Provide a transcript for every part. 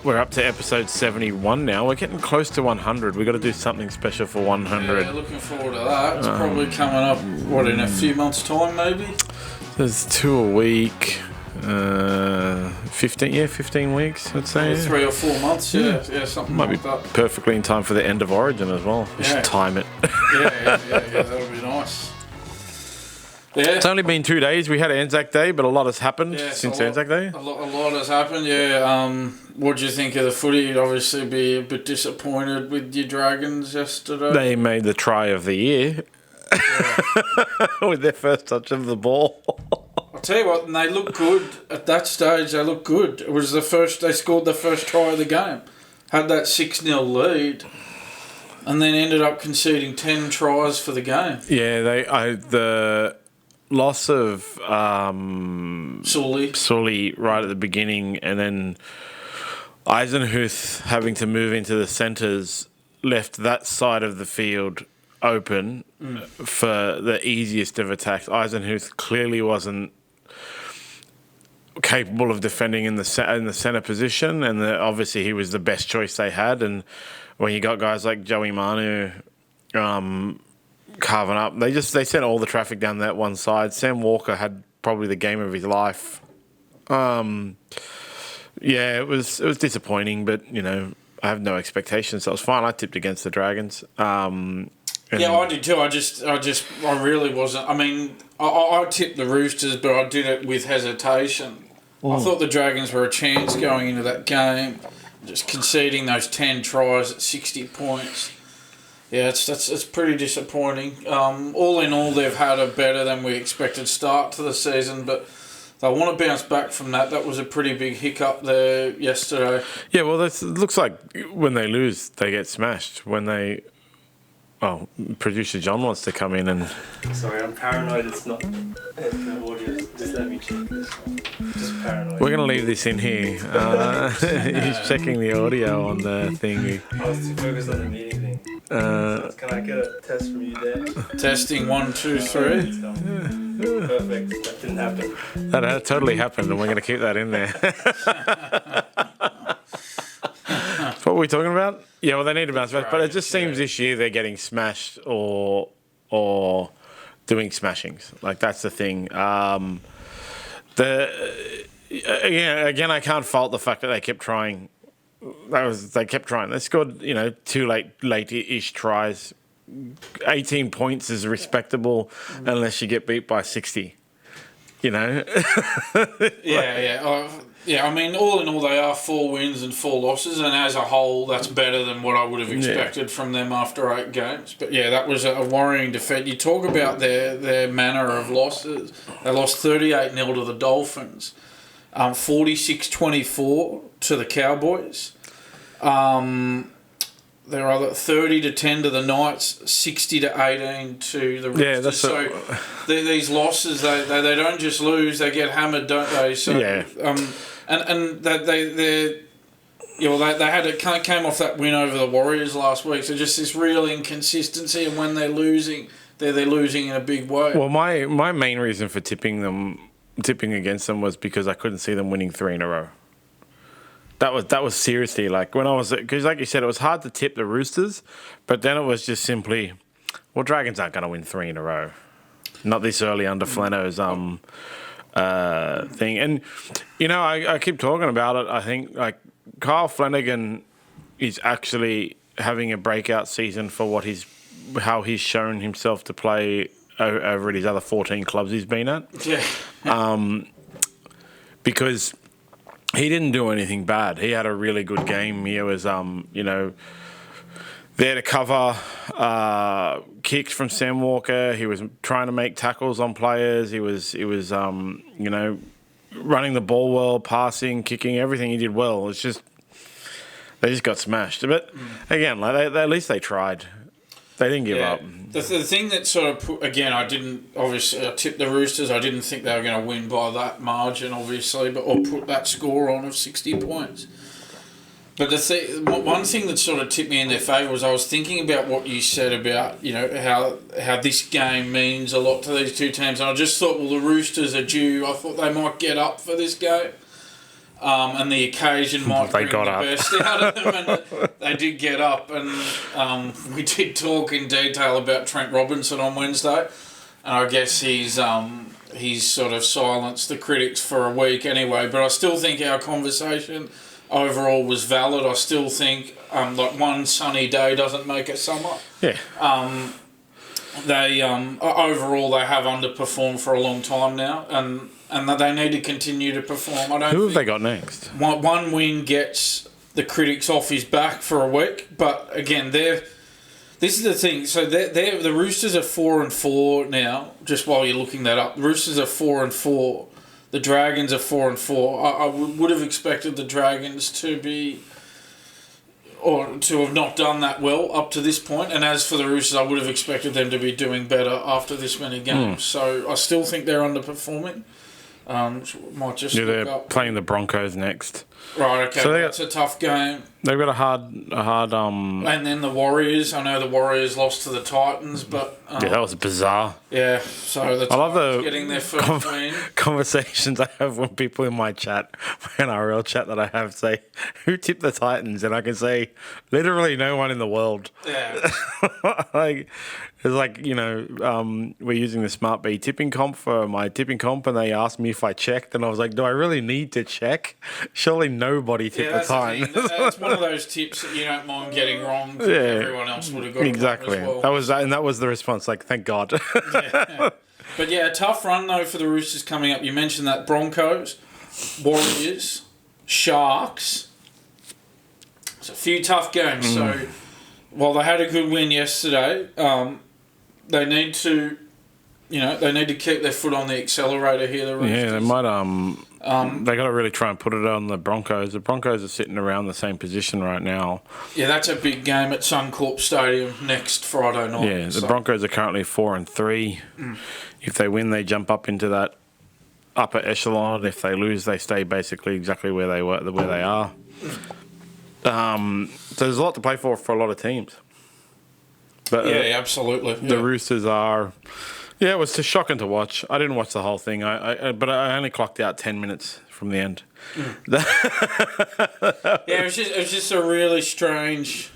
we're up to episode 71 now. We're getting close to 100. We've got to do something special for 100. Yeah, looking forward to that. It's probably coming up, in a few months' time, maybe? There's 2 a week. 15 weeks, I'd say. 3 or 4 months, yeah, something Might like be that. perfectly in time for the end of Origin as well. We should time it. yeah, that'll be nice. Yeah. It's only been 2 days. We had Anzac Day, but a lot has happened since Anzac Day. A lot has happened, yeah. What do you think of the footy? You'd obviously be a bit disappointed with your Dragons yesterday. They made the try of the year with their first touch of the ball. I'll tell you what, and they look good at that stage. They look good. It was they scored the first try of the game, had that 6-0 lead, and then ended up conceding 10 tries for the game. Yeah, the loss of Suli right at the beginning, and then Eisenhuth having to move into the centres left that side of the field open for the easiest of attacks. Eisenhuth clearly wasn't capable of defending in the centre position, and obviously he was the best choice they had. And when you got guys like Joey Manu carving up, they sent all the traffic down that one side. Sam Walker had probably the game of his life. It was disappointing, but I have no expectations, so it was fine. I tipped against the Dragons. I did too. I really wasn't. I mean, I tipped the Roosters, but I did it with hesitation. I thought the Dragons were a chance going into that game, just conceding those 10 tries at 60 points. Yeah, it's pretty disappointing. All in all, they've had a better than we expected start to the season, but they want to bounce back from that. That was a pretty big hiccup there yesterday. Yeah, well, it looks like when they lose, they get smashed. When they... Oh, producer John wants to come in and... Sorry, I'm paranoid. It's not no audio. Just let me check this. Just paranoid. We're going to leave this in here. He's checking the audio on the thing. I was too focused on the meeting thing. Can I get a test from you there? Testing 1, 2, 3. Perfect. That didn't happen. That totally happened, and we're going to keep that in there. What were we talking about? Yeah, well, they need to bounce back, but it just seems this year they're getting smashed or doing smashings. Like, that's the thing. Again, I can't fault the fact that they kept trying. They kept trying. They scored, 2 late-ish tries. 18 points is respectable unless you get beat by 60. Yeah. I mean, all in all, they are 4 wins and 4 losses, and as a whole, that's better than what I would have expected from them after 8 games. But yeah, that was a worrying defeat. You talk about their manner of losses. They lost 38-0 to the Dolphins, 46-24 to the Cowboys. There are 30-10 to the Knights, 60-18 to the Roosters. Yeah, these losses, they don't just lose; they get hammered, don't they? So, and they came off that win over the Warriors last week. So just this real inconsistency, and when they're losing, they're losing in a big way. Well, my main reason for tipping against them was because I couldn't see them winning 3 in a row. That was seriously like when I was, because like you said, it was hard to tip the Roosters, but then it was just simply, well, Dragons aren't going to win 3 in a row, not this early under Flano's thing. And I keep talking about it. I think like Kyle Flanagan is actually having a breakout season for how he's shown himself to play over at his other 14 clubs he's been at. Yeah. Because he didn't do anything bad. He had a really good game. He was, there to cover kicks from Sam Walker. He was trying to make tackles on players. He was, running the ball well, passing, kicking, everything he did well. It's just they just got smashed. But again, at least they tried. They didn't give up. The thing that sort of I tipped the Roosters. I didn't think they were going to win by that margin, obviously, or put that score on of 60 points. But one thing that sort of tipped me in their favour was I was thinking about what you said about, how this game means a lot to these two teams. And I just thought, well, the Roosters are due. I thought they might get up for this game. and the occasion might They bring got the up. best out of them, and they did get up. And we did talk in detail about Trent Robinson on Wednesday, and I guess he's sort of silenced the critics for a week anyway. But I still think our conversation overall was valid. I still think like one sunny day doesn't make it summer. Yeah. They overall they have underperformed for a long time now, and they need to continue to perform. Who have they got next? One win gets the critics off his back for a week, but again, this is the thing. So the Roosters are 4-4 now. Just while you're looking that up, the Roosters are 4-4. The Dragons are 4-4. I would have expected the Dragons to be, or to have not done that well up to this point. And as for the Roosters, I would have expected them to be doing better after this many games. So I still think they're underperforming. Might just They're look up. playing the Broncos next. Right, okay. So That's a tough game. They've got a hard. And then the Warriors. I know the Warriors lost to the Titans, but Yeah, that was bizarre. yeah. So the I love Titans the getting their first win. conversations I have when people in my chat, my NRL chat that I have, say, "Who tipped the Titans?" And I can say, literally no one in the world. Yeah. Like, it's like, we're using the SmartB tipping comp for my tipping comp, and they asked me if I checked, and I was like, do I really need to check? Surely nobody tipped the That's the thing. Titans. That's one of those tips that you don't mind getting wrong. 'Cause Yeah. everyone else would have got Exactly. it wrong as well. That was the response. Like, thank God. Yeah. But yeah, a tough run though for the Roosters coming up. You mentioned that Broncos, Warriors, Sharks. It's a few tough games. So while they had a good win yesterday, they need to, keep their foot on the accelerator here. The Roosters. Yeah, they might. They got to really try and put it on the Broncos. The Broncos are sitting around the same position right now. Yeah, that's a big game at Suncorp Stadium next Friday night. Yeah, the Broncos are currently 4-3. If they win, they jump up into that upper echelon. If they lose, they stay basically exactly where they are. So there's a lot to play for a lot of teams. But Yeah, absolutely. the Roosters are. Yeah, it was just shocking to watch. I didn't watch the whole thing, but I only clocked out 10 minutes from the end. Yeah, it was just a really strange,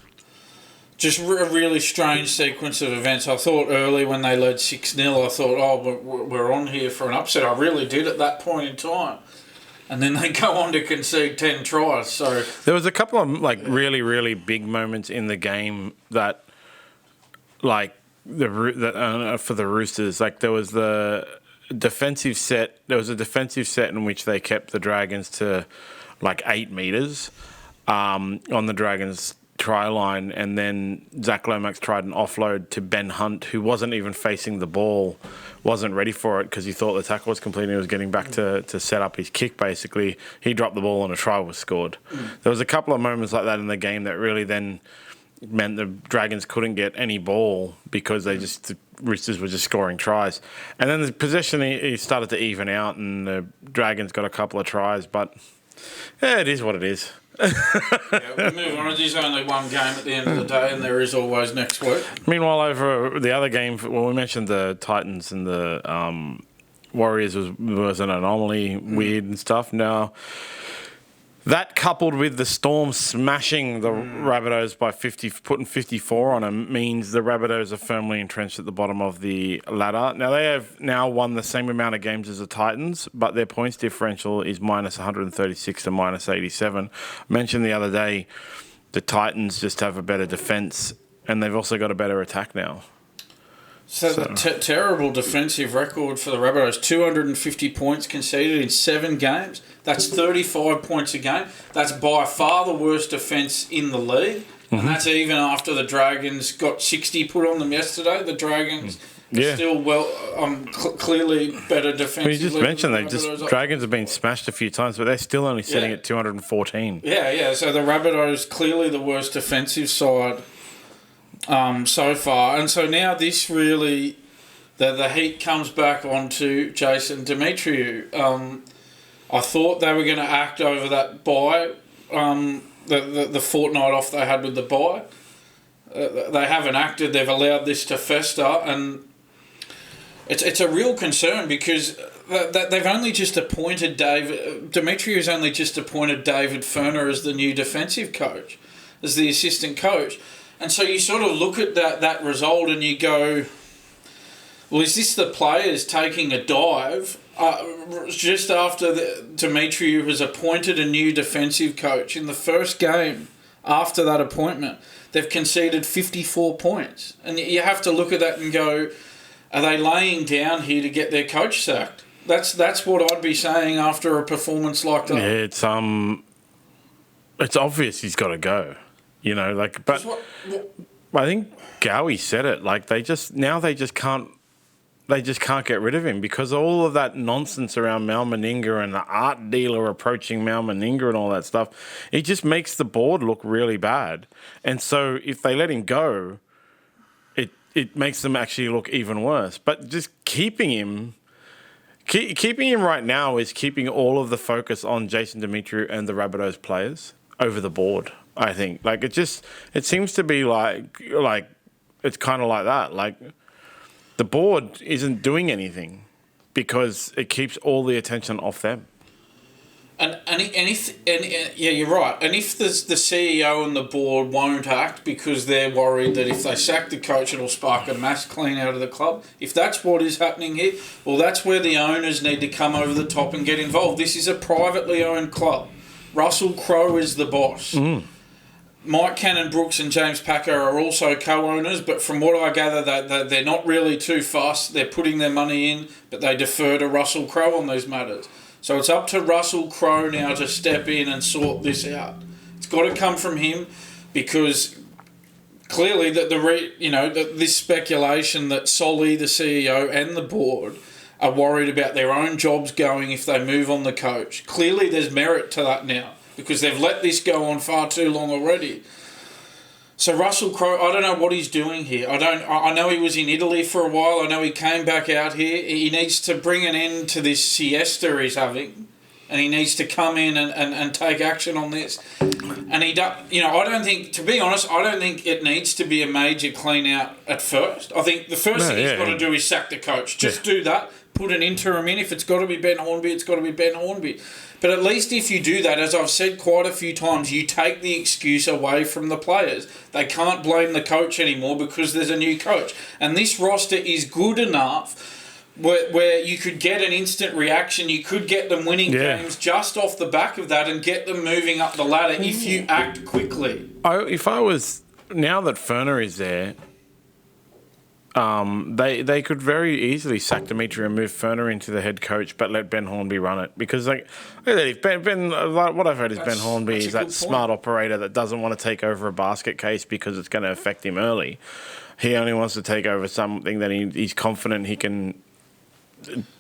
a really strange sequence of events. I thought early when they led 6-0, I thought, we're on here for an upset. I really did at that point in time. And then they go on to concede 10 tries. So there was a couple of really, really big moments in the game that, for the Roosters, there was the defensive set. There was a defensive set in which they kept the Dragons to 8 meters on the Dragons try line, and then Zach Lomax tried an offload to Ben Hunt, who wasn't even facing the ball, wasn't ready for it because he thought the tackle was complete and he was getting back to set up his kick. Basically, he dropped the ball and a try was scored. There was a couple of moments like that in the game that really then meant the Dragons couldn't get any ball because the Roosters were just scoring tries. And then the possession he started to even out, and the Dragons got a couple of tries. But yeah, it is what it is. we move on. There's only one game at the end of the day, and there is always next week. Meanwhile, over the other game, we mentioned the Titans and the Warriors was an anomaly, weird and stuff. Now, that coupled with the Storm smashing the Rabbitohs by 50, putting 54 on them, means the Rabbitohs are firmly entrenched at the bottom of the ladder. Now, they have now won the same amount of games as the Titans, but their points differential is minus 136 to minus 87. I mentioned the other day the Titans just have a better defence, and they've also got a better attack now. So the terrible defensive record for the Rabbitohs, 250 points conceded in 7 games. That's 35 points a game. That's by far the worst defence in the league. And that's even after the Dragons got 60 put on them yesterday. The Dragons are still clearly better defensively. Well, you just mentioned Dragons have been smashed a few times, but they're still only sitting at 214. Yeah. So the Rabbitohs clearly the worst defensive side so far. And so now this really, the heat comes back onto Jason Demetriou. I thought they were going to act over that bye, the fortnight off they had with the bye. They haven't acted. They've allowed this to fester, and it's a real concern because they've only just appointed Demetriou has only just appointed David Ferner as the new defensive coach, as the assistant coach. And so you sort of look at that result and you go, well, is this the players taking a dive just after Demetriou has appointed a new defensive coach? In the first game after that appointment, they've conceded 54 points. And you have to look at that and go, are they laying down here to get their coach sacked? That's what I'd be saying after a performance like that. Yeah, it's obvious he's got to go. You know, like, but I think Gowie said it. Like, they just can't get rid of him because all of that nonsense around Mal Meninga and the art dealer approaching Mal Meninga and all that stuff, it just makes the board look really bad. And so if they let him go, it makes them actually look even worse. But just keeping him right now is keeping all of the focus on Jason Demetriou and the Rabbitohs players over the board, I think. Like, it seems to be like it's kind of like that. Like, the board isn't doing anything because it keeps all the attention off them. And yeah, you're right. And if the CEO and the board won't act because they're worried that if they sack the coach, it'll spark a mass clean out of the club. If that's what is happening here, well, that's where the owners need to come over the top and get involved. This is a privately owned club. Russell Crowe is the boss. Mm. Mike Cannon-Brooks and James Packer are also co-owners, but from what I gather, they're not really too fussed. They're putting their money in, but they defer to Russell Crowe on these matters. So it's up to Russell Crowe now to step in and sort this out. It's got to come from him because clearly this speculation that Suli, the CEO, and the board are worried about their own jobs going if they move on the coach. Clearly there's merit to that now because they've let this go on far too long already. So Russell Crowe, I don't know what he's doing here. I know he was in Italy for a while. I know he came back out here. He needs to bring an end to this siesta he's having, and he needs to come in and take action on this. And I don't think, to be honest, I don't think it needs to be a major clean out at first. I think the first thing he's got to do is sack the coach. Just do that. Put an interim in. If it's got to be Ben Hornby, it's got to be Ben Hornby. But at least if you do that, as I've said quite a few times, you take the excuse away from the players. They can't blame the coach anymore because there's a new coach. And this roster is good enough where you could get an instant reaction. You could get them winning games just off the back of that and get them moving up the ladder if you act quickly. Now that Ferner is there, they could very easily sack Demetriou and move Ferner into the head coach, but let Ben Hornby run it because, like, if what I've heard is Ben Hornby is that smart operator that doesn't want to take over a basket case because it's going to affect him early. He only wants to take over something that he's confident he can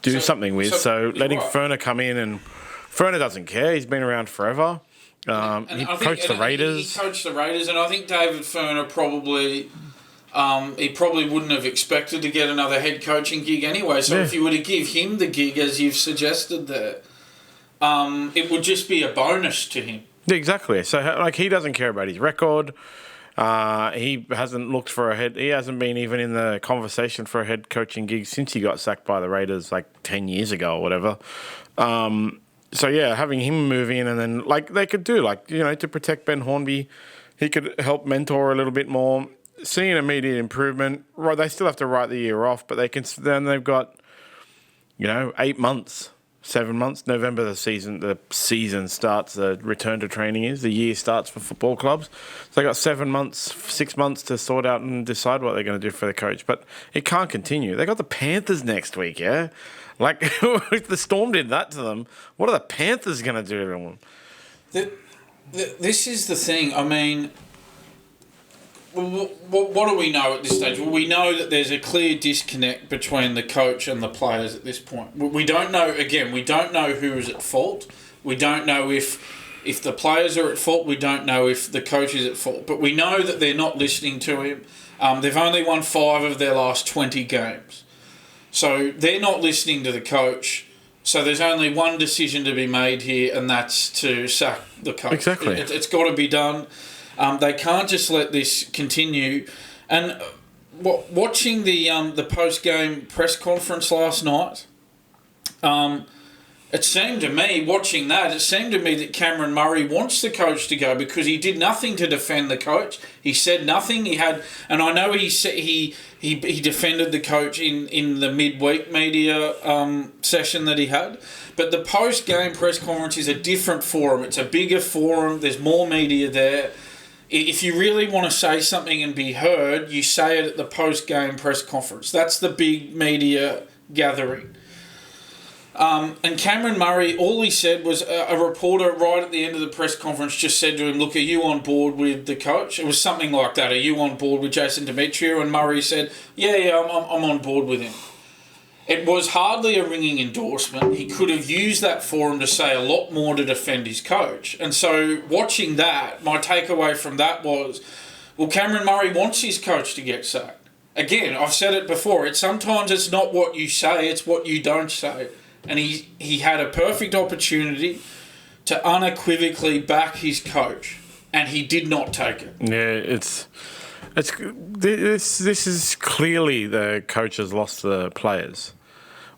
do something with. So letting Ferner come in, and Ferner doesn't care. He's been around forever. He coached the Raiders. He coached the Raiders, and I think David Ferner probably. He probably wouldn't have expected to get another head coaching gig anyway. So if you were to give him the gig, as you've suggested there, it would just be a bonus to him. Yeah, exactly. So, like, he doesn't care about his record. He hasn't looked for a head. He hasn't been even in the conversation for a head coaching gig since he got sacked by the Raiders like 10 years ago or whatever. So yeah, having him move in and then like they could do to protect Ben Hornby, he could help mentor a little bit more. See an immediate improvement. Right, they still have to write the year off, but they can. Then they've got, 8 months, 7 months. November the season starts. The return to training is the year starts for football clubs. So they got 7 months, 6 months to sort out and decide what they're going to do for the coach. But it can't continue. They got the Panthers next week. Yeah, like if the Storm did that to them, what are the Panthers going to do to them? This is the thing. I mean. What do we know at this stage? Well, we know that there's a clear disconnect between the coach and the players at this point. We don't know, again, we don't know who is at fault. We don't know if the players are at fault. We don't know if the coach is at fault. But we know that they're not listening to him. They've only won 5 of their last 20 games. So they're not listening to the coach. So there's only one decision to be made here, and that's to sack the coach. Exactly. It's got to be done. They can't just let this continue. And watching the post-game press conference last night, It seemed to me, watching that, that Cameron Murray wants the coach to go because he did nothing to defend the coach. He said nothing. And I know he defended the coach in the midweek media session that he had. But the post-game press conference is a different forum. It's a bigger forum. There's more media there. If you really want to say something and be heard, you say it at the post-game press conference. That's the big media gathering. And Cameron Murray, all he said was a reporter right at the end of the press conference just said to him, look, are you on board with the coach? It was something like that. Are you on board with Jason Demetriou? And Murray said, yeah, I'm on board with him. It was hardly a ringing endorsement. He could have used that forum to say a lot more to defend his coach. And so watching that, my takeaway from that was, well, Cameron Murray wants his coach to get sacked. Again, I've said it before. Sometimes it's not what you say, it's what you don't say. And he had a perfect opportunity to unequivocally back his coach, and he did not take it. Yeah, this is clearly the coach has lost the players.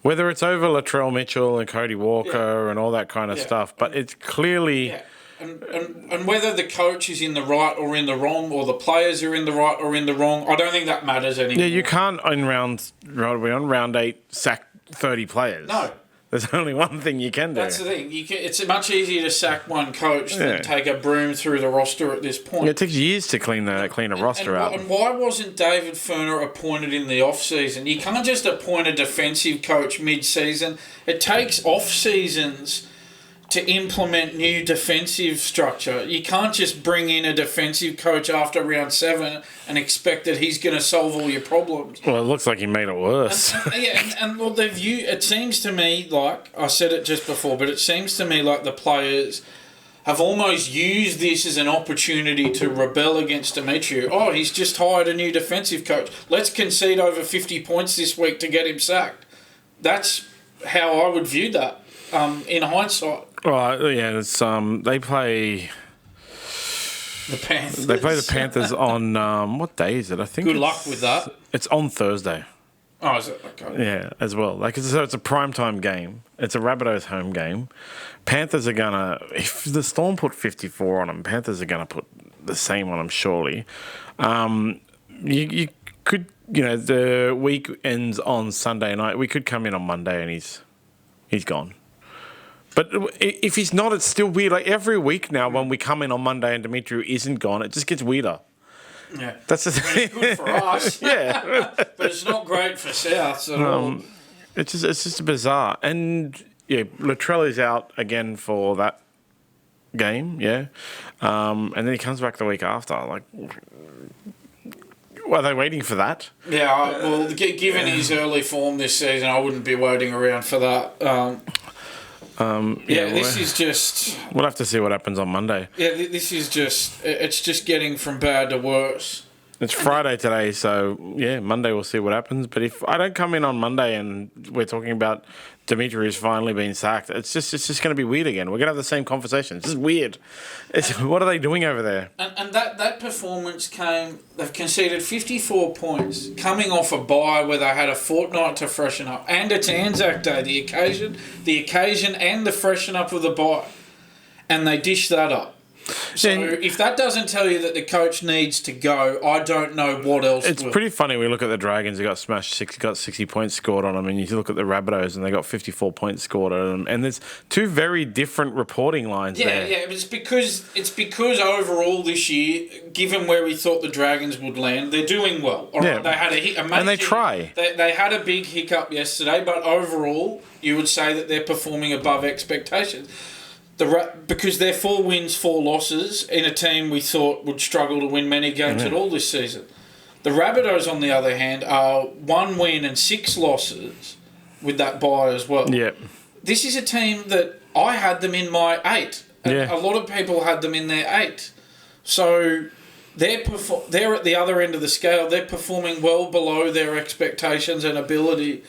Whether it's over Latrell Mitchell and Cody Walker and all that kind of stuff, but it's clearly... Yeah. And whether the coach is in the right or in the wrong, or the players are in the right or in the wrong, I don't think that matters anymore. Yeah, you can't, on round 8, sack 30 players. No. There's only one thing you can do. That's the thing. It's much easier to sack one coach than take a broom through the roster at this point. Yeah, it takes years to clean a roster out. And why wasn't David Furner appointed in the off-season? You can't just appoint a defensive coach mid-season. It takes off-seasons to implement new defensive structure. You can't just bring in a defensive coach after round 7 and expect that he's going to solve all your problems. Well, it looks like he made it worse. And it seems to me like, I said it just before, but it seems to me like the players have almost used this as an opportunity to rebel against Demetriou. Oh, he's just hired a new defensive coach. Let's concede over 50 points this week to get him sacked. That's how I would view that in hindsight. Right, yeah, it's they play the Panthers. They play the Panthers on what day is it? I think. Good luck with that. It's on Thursday. Oh, is it? Okay. Yeah, as well. So it's a primetime game. It's a Rabbitohs home game. Panthers are gonna, if the Storm put 54 on them, Panthers are gonna put the same on them surely. You could, the week ends on Sunday night. We could come in on Monday and he's gone. But if he's not, it's still weird. Like every week now, when we come in on Monday and Demetriou isn't gone, it just gets weirder. Yeah, that's the thing. It's good for us. Yeah, but it's not great for Souths at all. It's just bizarre. And yeah, Latrell is out again for that game. Yeah, and then he comes back the week after. Like, are they waiting for that? Yeah, well, given his early form this season, I wouldn't be waiting around for that. This is just... We'll have to see what happens on Monday. Yeah, this is just... It's just getting from bad to worse. It's Friday today, so, yeah, Monday we'll see what happens. But if I don't come in on Monday and we're talking about Demetriou's finally been sacked, it's just going to be weird again. We're going to have the same conversation. It's just weird. What are they doing over there? And that performance came... They've conceded 54 points, coming off a bye where they had a fortnight to freshen up. And it's Anzac Day, the occasion and the freshen up of the bye. And they dished that up. So if that doesn't tell you that the coach needs to go, I don't know what else It's will. Pretty funny. We look at the Dragons, they got smashed, got 60 points scored on them, and you look at the Rabbitohs and they got 54 points scored on them. And there's two very different reporting lines there. Yeah, but it's because overall this year, given where we thought the Dragons would land, they're doing well. All right? They had a major, and they try. They had a big hiccup yesterday, but overall, you would say that they're performing above expectations. Because they're 4 wins, 4 losses in a team we thought would struggle to win many games at all this season. The Rabbitohs, on the other hand, are 1 win and 6 losses with that bye as well. Yeah. This is a team that I had them in my 8. A lot of people had them in their 8. So they're at the other end of the scale. They're performing well below their expectations and ability.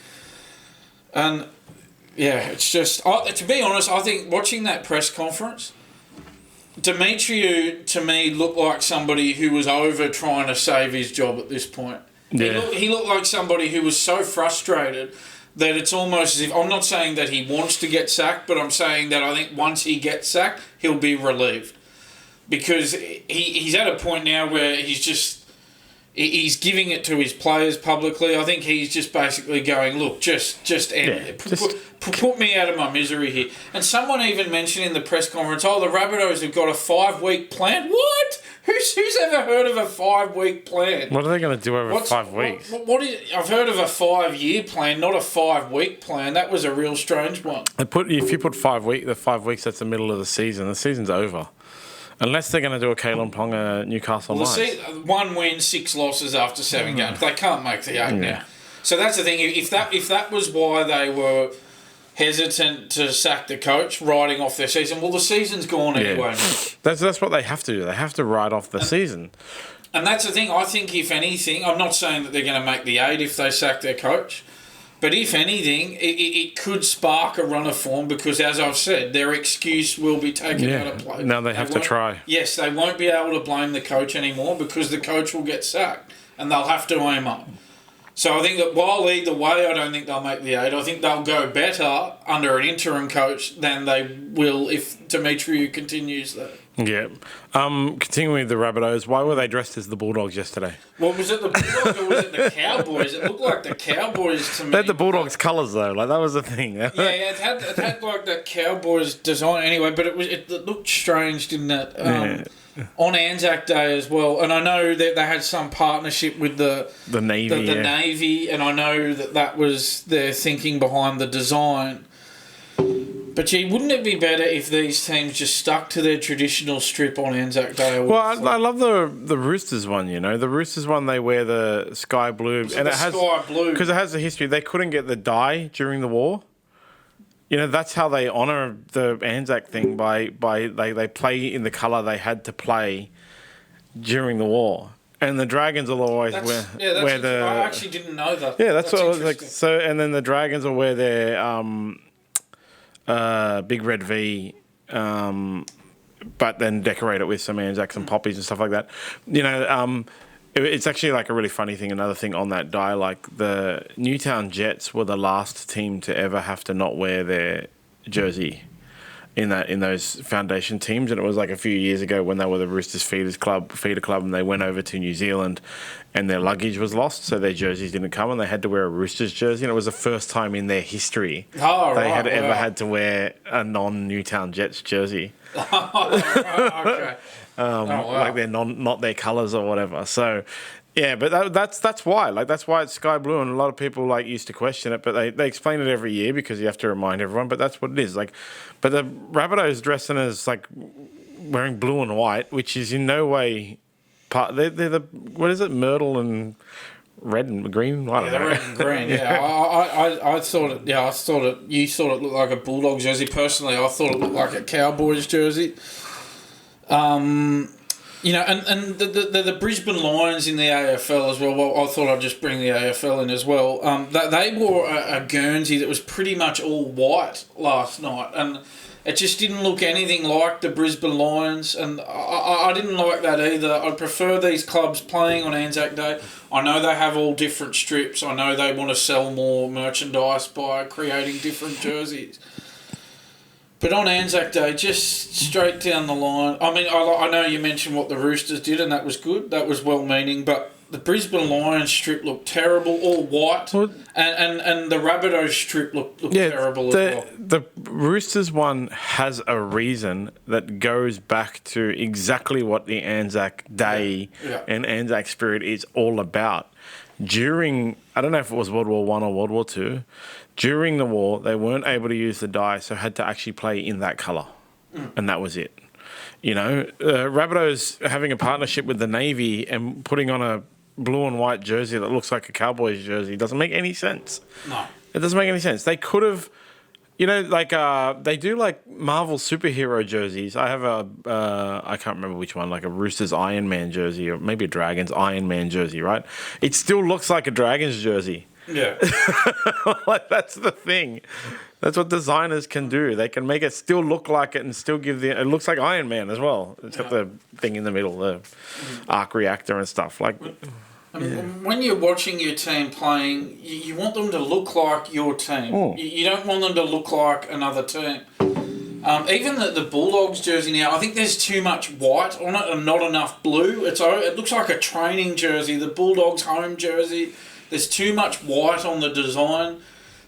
And... yeah, it's just... to be honest, I think watching that press conference, Demetriou, to me, looked like somebody who was over trying to save his job at this point. Yeah. He looked like somebody who was so frustrated that it's almost as if, I'm not saying that he wants to get sacked, but I'm saying that I think once he gets sacked, he'll be relieved. Because he's at a point now where he's giving it to his players publicly. I think he's just basically going, look, put me out of my misery here. And someone even mentioned in the press conference, the Rabbitohs have got a 5-week plan. What? Who's ever heard of a 5-week plan? What are they going to do over 5 weeks? I've heard of a 5-year plan, not a 5-week plan. That was a real strange one. If you put 5 weeks, the 5 weeks, that's the middle of the season's over. Unless they're going to do a Kalen Ponga Newcastle Knights. 1 win, 6 losses after 7 games. They can't make the 8 now. So that's the thing. If that was why they were hesitant to sack the coach, riding off their season, well, the season's gone anyway. That's what they have to do. They have to ride off the season. And that's the thing. I think, if anything, I'm not saying that they're going to make the 8 if they sack their coach. But if anything, it could spark a run of form because, as I've said, their excuse will be taken out of play. Now they have to try. Yes, they won't be able to blame the coach anymore because the coach will get sacked and they'll have to aim up. So I think that while either way, I don't think they'll make the 8. I think they'll go better under an interim coach than they will if Demetriou continues that. Yeah. Continuing with the Rabbitohs, why were they dressed as the Bulldogs yesterday? Well, was it the Bulldogs or was it the Cowboys? It looked like the Cowboys to me. They had the Bulldogs' colours though, like that was the thing. It had like that Cowboys design anyway, but it looked strange, didn't it? On Anzac Day as well, and I know that they had some partnership with the Navy, the Navy, and I know that was their thinking behind the design. But gee, wouldn't it be better if these teams just stuck to their traditional strip on Anzac Day? Well, I love the Roosters one. The Roosters one, they wear the sky blue, and it has sky blue because it has the history. They couldn't get the dye during the war. That's how they honour the Anzac thing by they play in the colour they had to play during the war. And the Dragons will always wear the. I actually didn't know that. Yeah, that's what I was like. So, and then the Dragons will wear their big red V, but then decorate it with some Anzacs and poppies and stuff like that. It's actually like a really funny thing. Another thing on that die, like the Newtown Jets were the last team to ever have to not wear their jersey in those foundation teams, and it was like a few years ago when they were the Roosters feeder club, and they went over to New Zealand, and their luggage was lost, so their jerseys didn't come, and they had to wear a Roosters jersey, and it was the first time in their history had ever had to wear a non-Newtown Jets jersey. Okay. Like they're not their colours or whatever. So, yeah, but that's why. Like that's why it's sky blue, and a lot of people used to question it, but they explain it every year because you have to remind everyone. But that's what it is. Like, but the Rabbitohs dressing as like wearing blue and white, which is in no way part. They're the what is it? Myrtle and red and green. I don't know. Red and green. Yeah, I thought it. Yeah, I thought it. You thought it looked like a Bulldogs jersey. Personally, I thought it looked like a Cowboys jersey. And the Brisbane Lions in the AFL as well. Well, I thought I'd just bring the AFL in as well. They wore a Guernsey that was pretty much all white last night, and it just didn't look anything like the Brisbane Lions, and I didn't like that either. I prefer these clubs playing on Anzac Day. I know they have all different strips. I know they want to sell more merchandise by creating different jerseys. But on Anzac Day, just straight down the line. I mean, I know you mentioned what the Roosters did, and that was good. That was well-meaning. But the Brisbane Lions strip looked terrible, all white. And the Rabbitohs strip looked terrible as well. The Roosters one has a reason that goes back to exactly what the Anzac Day and Anzac spirit is all about. During, I don't know if it was World War I or World War II, during the war, they weren't able to use the dye, so had to actually play in that colour. And that was it. Rabbitohs having a partnership with the Navy and putting on a blue and white jersey that looks like a Cowboys jersey doesn't make any sense. No. It doesn't make any sense. They could have, they do like Marvel superhero jerseys. I have I can't remember which one, like a Roosters Iron Man jersey or maybe a Dragons Iron Man jersey, right? It still looks like a Dragons jersey. Yeah. Like that's the thing. That's what designers can do. They can make it still look like it and still give it looks like Iron Man as well. It's got the thing in the middle, the arc reactor and stuff. Like I mean, when you're watching your team playing, you want them to look like your team. You don't want them to look like another team. Even the Bulldogs jersey now, I think there's too much white on it and not enough blue. It looks like a training jersey. The Bulldogs home jersey, there's too much white on the design.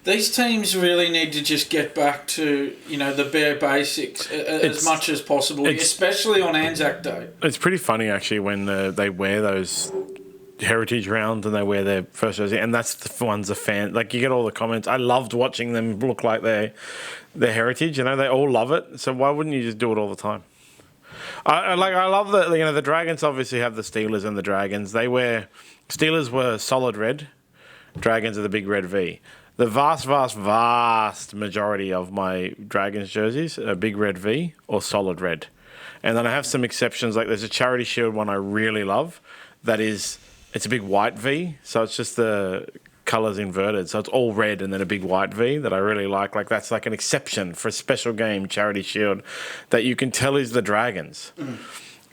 These teams really need to just get back to, the bare basics as much as possible, especially on Anzac Day. It's pretty funny, actually, when they wear those heritage rounds and they wear their first jersey, and that's the ones the fan, like, you get all the comments. I loved watching them look like their heritage. They all love it. So why wouldn't you just do it all the time? I love that. The Dragons obviously have the Steelers and the Dragons. Steelers were solid red, Dragons are the big red V. The vast majority of my Dragons jerseys are big red V or solid red. And then I have some exceptions, like there's a Charity Shield one I really love. It's a big white V, so it's just the colours inverted. So it's all red and then a big white V that I really like. Like that's like an exception for a special game Charity Shield that you can tell is the Dragons.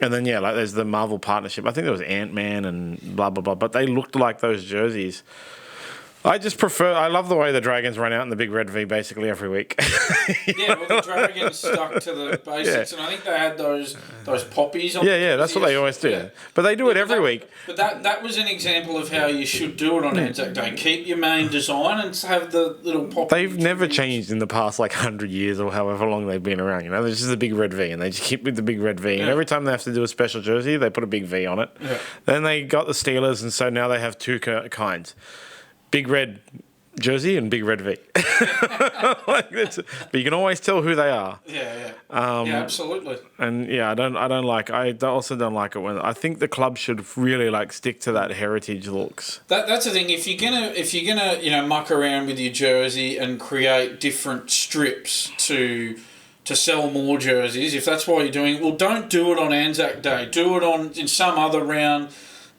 And then, there's the Marvel partnership. I think there was Ant-Man and blah, blah, blah. But they looked like those jerseys. I love the way the Dragons run out in the big red V basically every week. The Dragons stuck to the basics, and I think they had those poppies on. That's what they always do. Yeah. But they do it every week. But that was an example of how you should do it on Anzac Day. Keep your main design and have the little poppies. They've never changed in the past 100 years or however long they've been around. There's just a big red V, and they just keep with the big red V. And every time they have to do a special jersey, they put a big V on it. Yeah. Then they got the Steelers, and so now they have two kinds. Big red jersey and big red V. But you can always tell who they are. Yeah, absolutely. And I also don't like it when I think the club should really stick to that heritage looks. That's the thing. If you're gonna muck around with your jersey and create different strips to sell more jerseys, if that's why you're doing it, well, don't do it on Anzac Day. Do it in some other round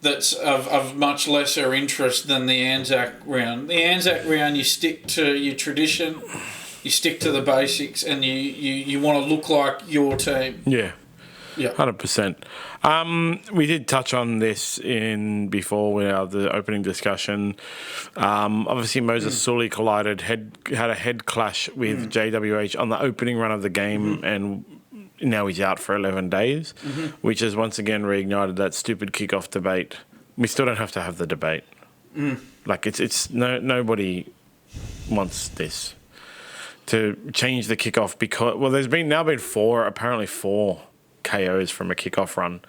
that's of much lesser interest than the Anzac round. The Anzac round, you stick to your tradition, you stick to the basics, and you want to look like your team. Yeah. 100%. We did touch on this before with the opening discussion. Obviously, Moses Suli had a head clash with JWH on the opening run of the game, and now he's out for 11 days, which has once again reignited that stupid kickoff debate. We still don't have to have the debate. Nobody wants this to change the kickoff because there's been four KOs from a kickoff run.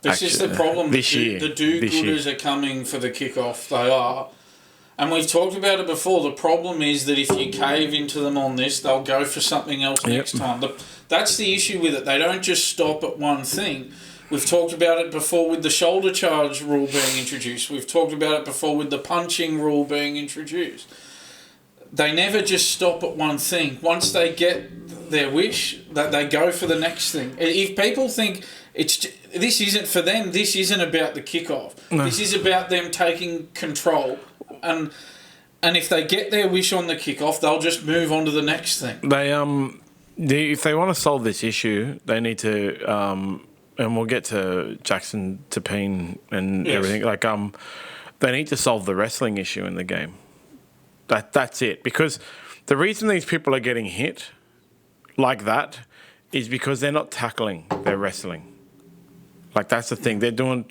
This is the problem this year. The do-gooders are coming for the kickoff. They are. And we've talked about it before. The problem is that if you cave into them on this, they'll go for something else next time. That's the issue with it. They don't just stop at one thing. We've talked about it before with the shoulder charge rule being introduced. We've talked about it before with the punching rule being introduced. They never just stop at one thing. Once they get their wish, that they go for the next thing. If people think this isn't for them, this isn't about the kickoff. No. This is about them taking control. And if they get their wish on the kickoff, they'll just move on to the next thing. If they want to solve this issue, they need to, and we'll get to Jackson Topine and everything. They need to solve the wrestling issue in the game. That's it. Because the reason these people are getting hit like that is because they're not tackling, they're wrestling. That's the thing. They're doing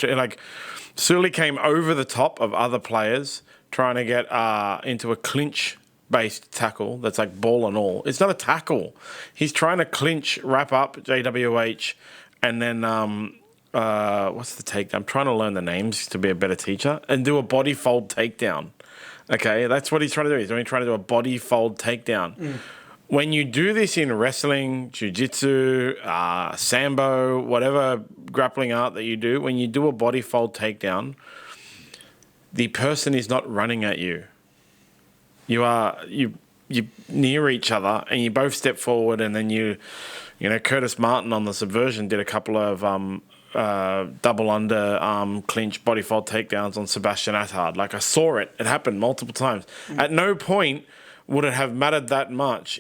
Suli came over the top of other players trying to get into a clinch-based tackle that's ball and all. It's not a tackle. He's trying to clinch, wrap up JWH, and then what's the takedown? I'm trying to learn the names to be a better teacher and do a body fold takedown. Okay, that's what he's trying to do. He's only trying to do a body fold takedown. When you do this in wrestling, jiu-jitsu, sambo, whatever grappling art that you do, when you do a body fold takedown, the person is not running at you. You near each other and you both step forward, and then Curtis Martin on the Subversion did a couple of double under clinch body fold takedowns on Sebastian Attard. I saw it. It happened multiple times. At no point would it have mattered that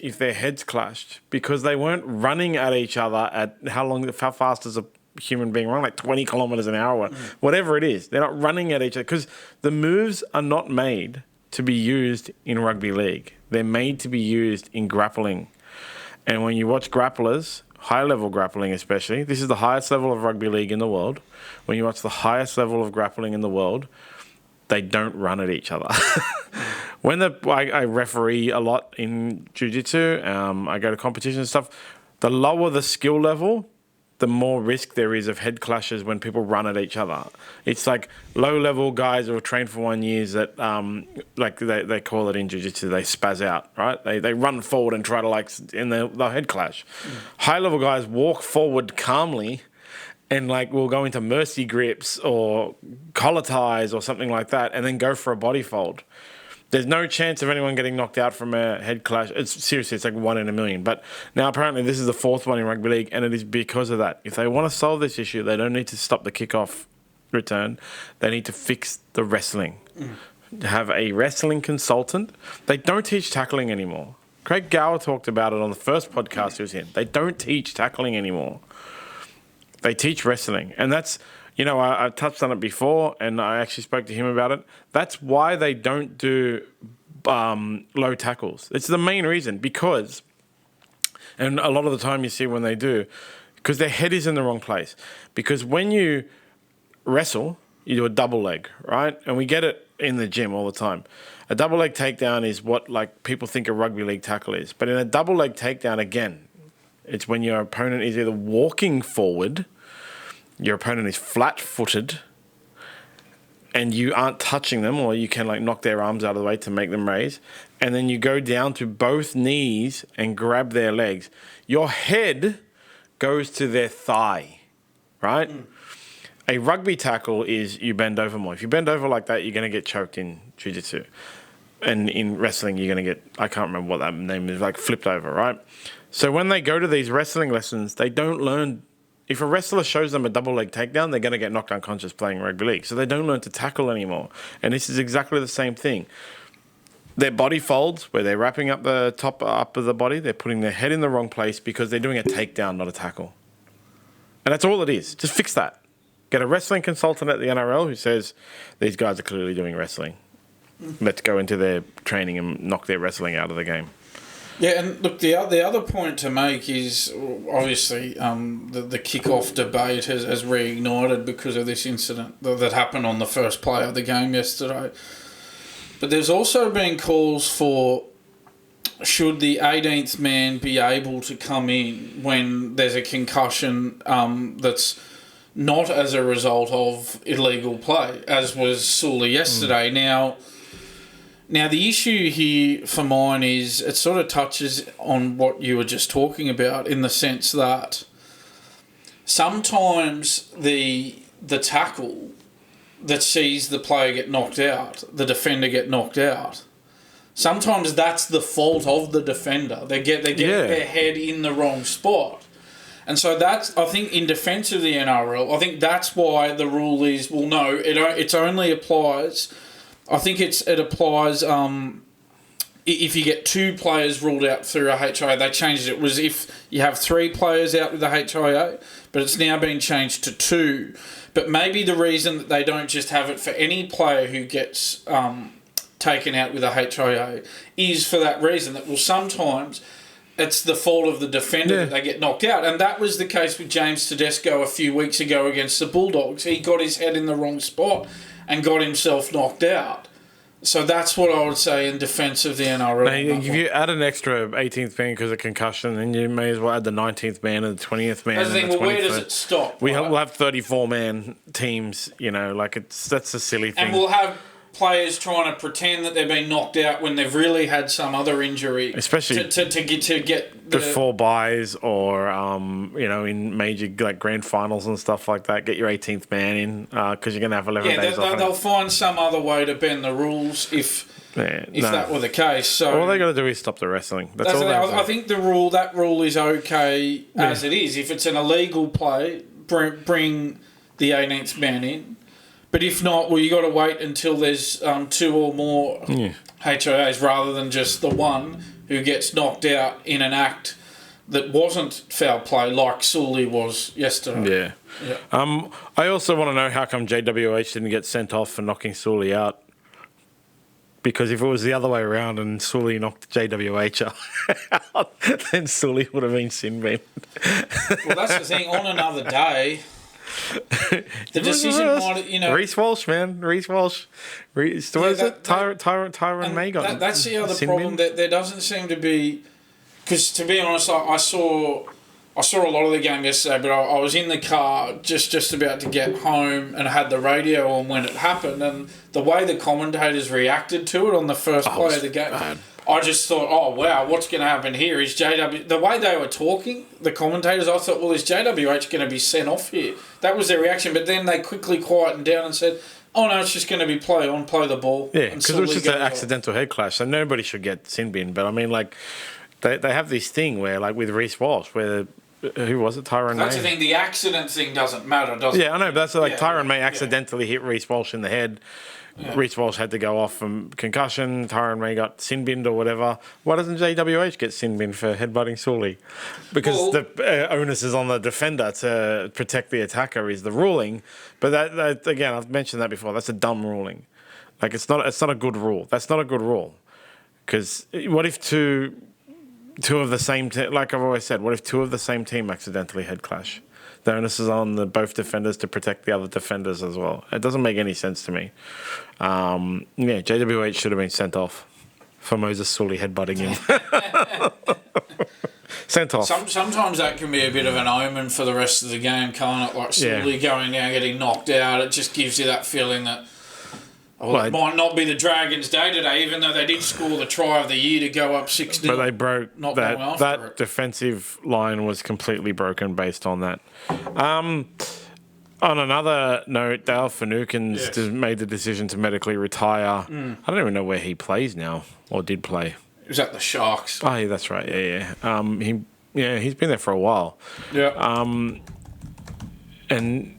if their heads clashed, because they weren't running at each other at how fast does human being run, like 20 kilometers an hour, whatever it is. They're not running at each other because the moves are not made to be used in rugby league. They're made to be used in grappling. And when you watch grapplers, high-level grappling especially, this is the highest level of rugby league in the world. When you watch the highest level of grappling in the world, they don't run at each other. When I referee a lot in jiu-jitsu, I go to competitions and stuff, the lower the skill level, the more risk there is of head clashes when people run at each other. It's like low-level guys who are trained for 1 year that, like they call it in jiu-jitsu, they spaz out, right? They run forward and try to, in the head clash. High-level guys walk forward calmly and, will go into mercy grips or collar ties or something like that and then go for a body fold. There's no chance of anyone getting knocked out from a head clash. Seriously, it's like 1 in a million. But now apparently this is the 4th one in rugby league, and it is because of that. If they want to solve this issue, they don't need to stop the kickoff return. They need to fix the wrestling. Have a wrestling consultant. They don't teach tackling anymore. Craig Gower talked about it on the first podcast he was in. They don't teach tackling anymore. They teach wrestling. And that's... I touched on it before, and I actually spoke to him about it. That's why they don't do low tackles. It's the main reason, because, and a lot of the time you see when they do, because their head is in the wrong place. Because when you wrestle, you do a double leg, right? And we get it in the gym all the time. A double leg takedown is what people think a rugby league tackle is. But in a double leg takedown, again, it's when your opponent is either walking forward, your opponent is flat-footed, and you aren't touching them, or you can knock their arms out of the way to make them raise, and then you go down to both knees and grab their legs. Your head goes to their thigh, right? A rugby tackle is you bend over more. If you bend over like that, you're going to get choked in jiu-jitsu. And in wrestling, you're going to get, I can't remember what that name is, flipped over, right? So when they go to these wrestling lessons, they don't learn. If a wrestler shows them a double leg takedown, they're going to get knocked unconscious playing rugby league. So they don't learn to tackle anymore. And this is exactly the same thing. Their body folds, where they're wrapping up the top up of the body, they're putting their head in the wrong place because they're doing a takedown, not a tackle. And that's all it is. Just fix that. Get a wrestling consultant at the NRL who says, these guys are clearly doing wrestling. Let's go into their training and knock their wrestling out of the game. Yeah, and look, the other point to make is obviously the kickoff debate has reignited because of this incident that happened on the first play of the game yesterday. But there's also been calls for, should the 18th man be able to come in when there's a concussion that's not as a result of illegal play, as was Suli yesterday. Now, the issue here for mine is it sort of touches on what you were just talking about, in the sense that sometimes the tackle that sees the player get knocked out, the defender get knocked out, sometimes that's the fault of the defender. They get their head in the wrong spot. And so that's, I think, in defence of the NRL, I think that's why the rule is, well, no, it only applies... I think it applies if you get 2 players ruled out through a HIA. They changed it. It was if you have 3 players out with the HIA, but it's now been changed to 2. But maybe the reason that they don't just have it for any player who gets taken out with a HIA is for that reason, that, well, sometimes it's the fault of the defender that they get knocked out. And that was the case with James Tedesco a few weeks ago against the Bulldogs. He got his head in the wrong spot and got himself knocked out. So that's what I would say in defence of the NRL. Now, if you add an extra 18th man because of concussion, then you may as well add the 19th man and the 20th man. That's the thing, where does it stop? We'll have 34-man teams, that's a silly thing. And we'll have players trying to pretend that they've been knocked out when they've really had some other injury, especially to get before buys, or in major grand finals and stuff like that. Get your 18th man in because you're going to have 11 days off. They'll find some other way to bend the rules if that were the case. So all they got to do is stop the wrestling. That's all. I think that rule is okay as it is. If it's an illegal play, bring the 18th man in. But if not, well, you got to wait until there's 2 or more HIAs rather than just the one who gets knocked out in an act that wasn't foul play like Suli was yesterday. Yeah. I also want to know how come JWH didn't get sent off for knocking Suli out. Because if it was the other way around and Suli knocked JWH out, then Suli would have been sin bin. Well, that's the thing. On another day, the decision might, Reece Walsh, man. Reece Walsh. What is it? Tyron May got that's the other sin problem. bin? There doesn't seem to be... Because, to be honest, I saw a lot of the game yesterday, but I was in the car just about to get home and I had the radio on when it happened, and the way the commentators reacted to it on the first play of the game, I just thought, oh, wow, what's going to happen here? Is JW... The way they were talking, the commentators, I thought, well, is JWH going to be sent off here? That was their reaction, but then they quickly quietened down and said, oh, no, it's just going to be play the ball. Yeah, because it was just an accidental head clash, so nobody should get sin bin, but I mean, like, they have this thing where, like, with Reece Walsh, where... Who was it? Tyron May? That's the thing. The accident thing doesn't matter, does it? Yeah, I know, but that's like Tyron May accidentally hit Reece Walsh in the head. Yeah. Reece Walsh had to go off from concussion. Tyron May got sin binned or whatever. Why doesn't JWH get sin binned for headbutting Suli? Because the onus is on the defender to protect the attacker is the ruling. But that again, I've mentioned that before. That's a dumb ruling. Like it's not a good rule. That's not a good rule. Because what if two of the same team, like I've always said, what if two of the same team accidentally head clash? The onus is on both defenders to protect the other defenders as well. It doesn't make any sense to me. JWH should have been sent off for Moses Suli headbutting him. Sent off. Sometimes that can be a bit of an omen for the rest of the game, can't it? Like Suli going down, getting knocked out. It just gives you that feeling that it might not be the Dragons' day today, even though they did score the try of the year to go up 6-0. But they broke that defensive line was completely broken based on that. On another note, Dale Finucane's made the decision to medically retire. I don't even know where he plays now, or did play. He was at the Sharks. Oh, yeah, that's right. Yeah. He's been there for a while. Yeah. And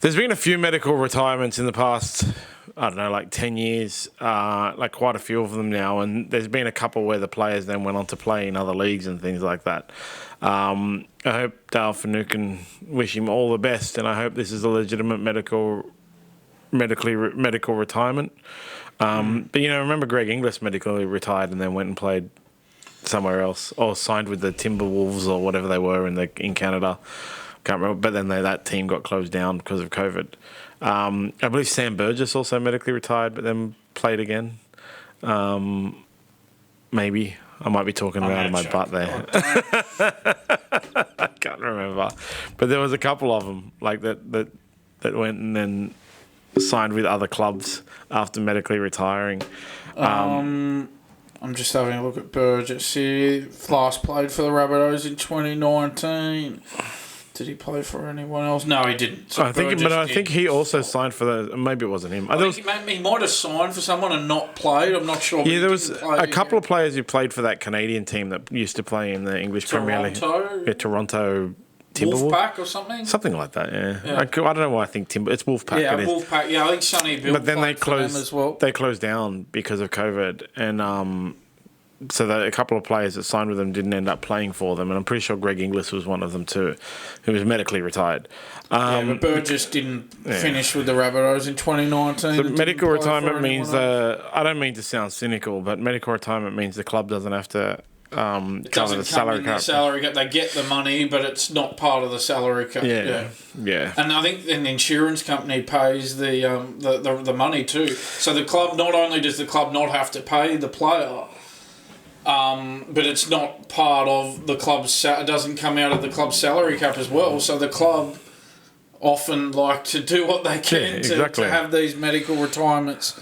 there's been a few medical retirements in the past, I don't know, like 10 years, like quite a few of them now. And there's been a couple where the players then went on to play in other leagues and things like that. I hope Dale Finucane, wish him all the best, and I hope this is a legitimate medical retirement. But, remember Greg Inglis medically retired and then went and played somewhere else, or signed with the Timberwolves or whatever they were in Canada. Can't remember, but then that team got closed down because of COVID. I believe Sam Burgess also medically retired, but then played again. Maybe. I might be talking around in my butt there. I can't remember. But there was a couple of them like that went and then signed with other clubs after medically retiring. I'm just having a look at Burgess here. Last played for the Rabbitohs in 2019. Did he play for anyone else? No, he didn't. So I think he also signed for the. Maybe it wasn't him. He might have signed for someone and not played. I'm not sure. Yeah, there was a couple of players who played for that Canadian team that used to play in the English Premier League. Yeah, Toronto Timberwolves. Wolfpack or something? Something like that, yeah. I don't know why I think it's Wolfpack. Yeah, Wolfpack. Yeah, I think Sonny Bill. But then they closed as well. They closed down because of COVID, and so a couple of players that signed with them didn't end up playing for them, and I'm pretty sure Greg Inglis was one of them too, who was medically retired. But Burgess didn't finish with the Rabbitohs in 2019. So medical retirement means, I don't mean to sound cynical, but medical retirement means the club doesn't have to it doesn't come in the salary cap. They get the money, but it's not part of the salary cap. Yeah. And I think an insurance company pays the money too. So the club, not only does the club not have to pay the player, but it's not part of the club's... It doesn't come out of the club's salary cap as well. So the club often like to do what they can to have these medical retirements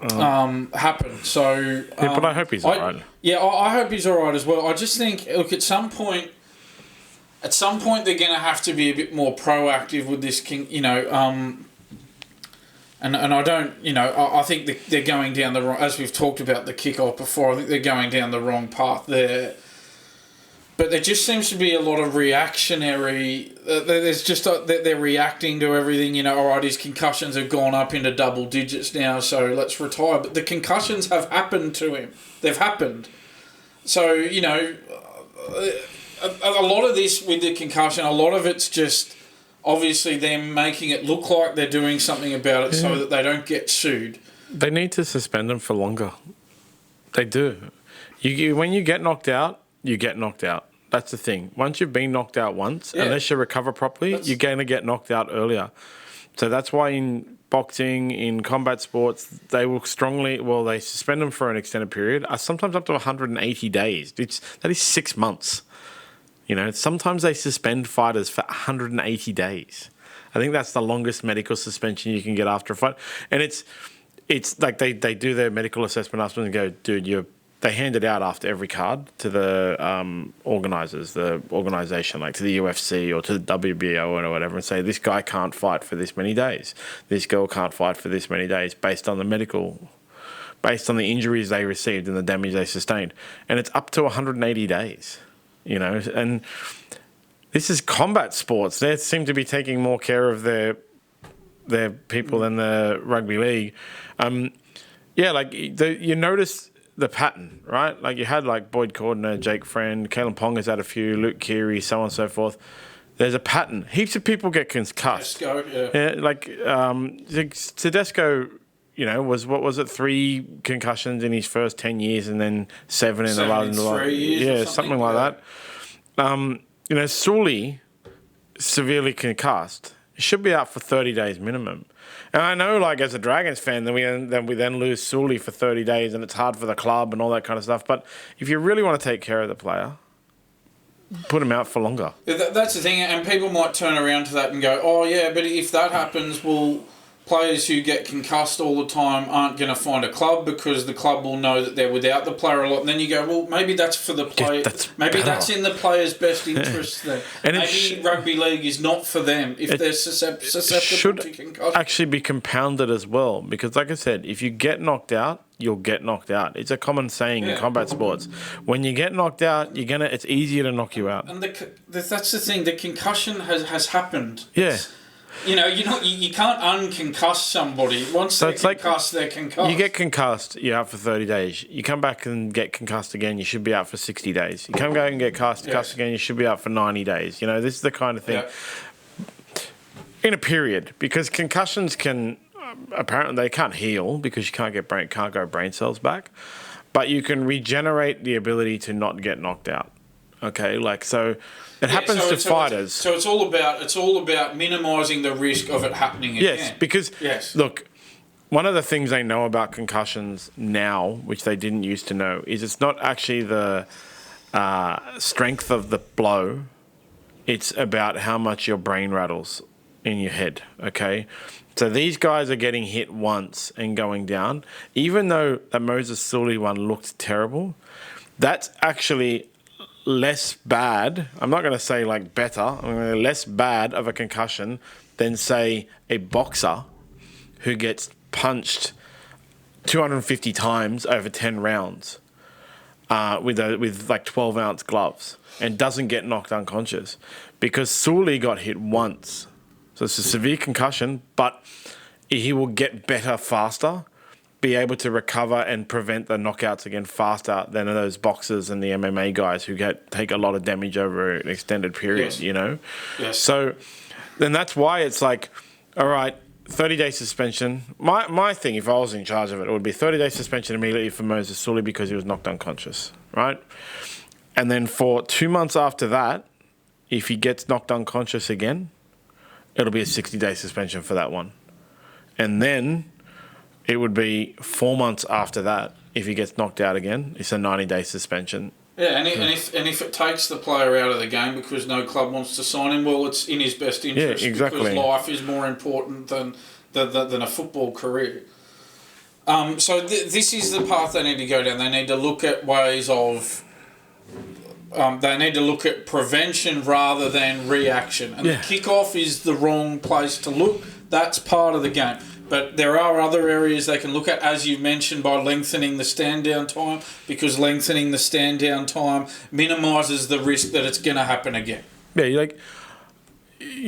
happen. So... but I hope he's all right. Yeah, I hope he's all right as well. I just think, look, at some point they're going to have to be a bit more proactive with this, And I don't, I think they're going down the wrong... As we've talked about the kickoff before, I think they're going down the wrong path there. But there just seems to be a lot of reactionary... There's just... They're reacting to everything, all right, his concussions have gone up into double digits now, so let's retire. But the concussions have happened to him. They've happened. So, a lot of this with the concussion, a lot of it's just obviously them making it look like they're doing something about it so that they don't get sued. They need to suspend them for longer. They do. When you get knocked out, you get knocked out. That's the thing. Once you've been knocked out once, unless you recover properly, you're going to get knocked out earlier. So that's why in boxing, in combat sports, they will they suspend them for an extended period, sometimes up to 180 days. That is 6 months. You know, sometimes they suspend fighters for 180 days. I think that's the longest medical suspension you can get after a fight. And it's like they do their medical assessment after and go, dude, they hand it out after every card to the organisers, the organisation, like to the UFC or to the WBO or whatever, and say, this guy can't fight for this many days. This girl can't fight for this many days based on the injuries they received and the damage they sustained. And it's up to 180 days, you know. And this is combat sports. They seem to be taking more care of their people than the rugby league. You notice the pattern, right? Like you had like Boyd Cordner, Jake Friend, Kalen Ponga's had a few, Luke Keary, so on and so forth. There's a pattern. Heaps of people get concussed. Tedesco, you know, was 3 concussions in his first 10 years and then 7 in the last 3 years. Yeah, something like that. You know, Suli, severely concussed, should be out for 30 days minimum. And I know, like, as a Dragons fan, we then lose Suli for 30 days and it's hard for the club and all that kind of stuff. But if you really want to take care of the player, put him out for longer. That's the thing, and people might turn around to that and go, oh, yeah, but if that happens, well, players who get concussed all the time aren't going to find a club because the club will know that they're without the player a lot. And then you go, well, maybe that's for the player. That's in the player's best interest then. And maybe rugby league is not for them if they're susceptible to concussion. Actually be compounded as well because, like I said, if you get knocked out, you'll get knocked out. It's a common saying in combat sports. When you get knocked out, it's easier to knock you out. And that's the thing. The concussion has happened. Yeah. You know, you can't unconcuss somebody. Once they're concussed, they're concussed. You get concussed, you're out for 30 days. You come back and get concussed again, you should be out for 60 days. You come back and get concussed again, you should be out for 90 days. You know, this is the kind of thing. Yeah. In a period, because concussions can, apparently they can't heal because you can't go brain cells back, but you can regenerate the ability to not get knocked out. Okay, so it happens to fighters. So it's all about minimising the risk of it happening again. Yes, because look, one of the things they know about concussions now, which they didn't used to know, is it's not actually the strength of the blow. It's about how much your brain rattles in your head. Okay, so these guys are getting hit once and going down. Even though that Moses Suli one looked terrible, that's actually less bad. I'm not going to say like better. I'm going to say less bad of a concussion than, say, a boxer who gets punched 250 times over 10 rounds with like 12-ounce gloves and doesn't get knocked unconscious because Suli got hit once. So it's a severe concussion, but he will get better faster, be able to recover and prevent the knockouts again faster than those boxers and the MMA guys who take a lot of damage over an extended period, you know? Yes. So then that's why it's like, all right, 30-day suspension. My thing, if I was in charge of it, would be 30-day suspension immediately for Moses Suli because he was knocked unconscious, right? And then for 2 months after that, if he gets knocked unconscious again, it'll be a 60-day suspension for that one. And then it would be 4 months after that. If he gets knocked out again, it's a 90-day suspension. Yeah, and if it takes the player out of the game because no club wants to sign him, well, it's in his best interest. Yeah, exactly. Because life is more important than a football career. So this is the path they need to go down. They need to look at ways of... they need to look at prevention rather than reaction. And the kickoff is the wrong place to look. That's part of the game. But there are other areas they can look at, as you mentioned, by lengthening the stand-down time, because lengthening the stand-down time minimises the risk that it's going to happen again. Yeah,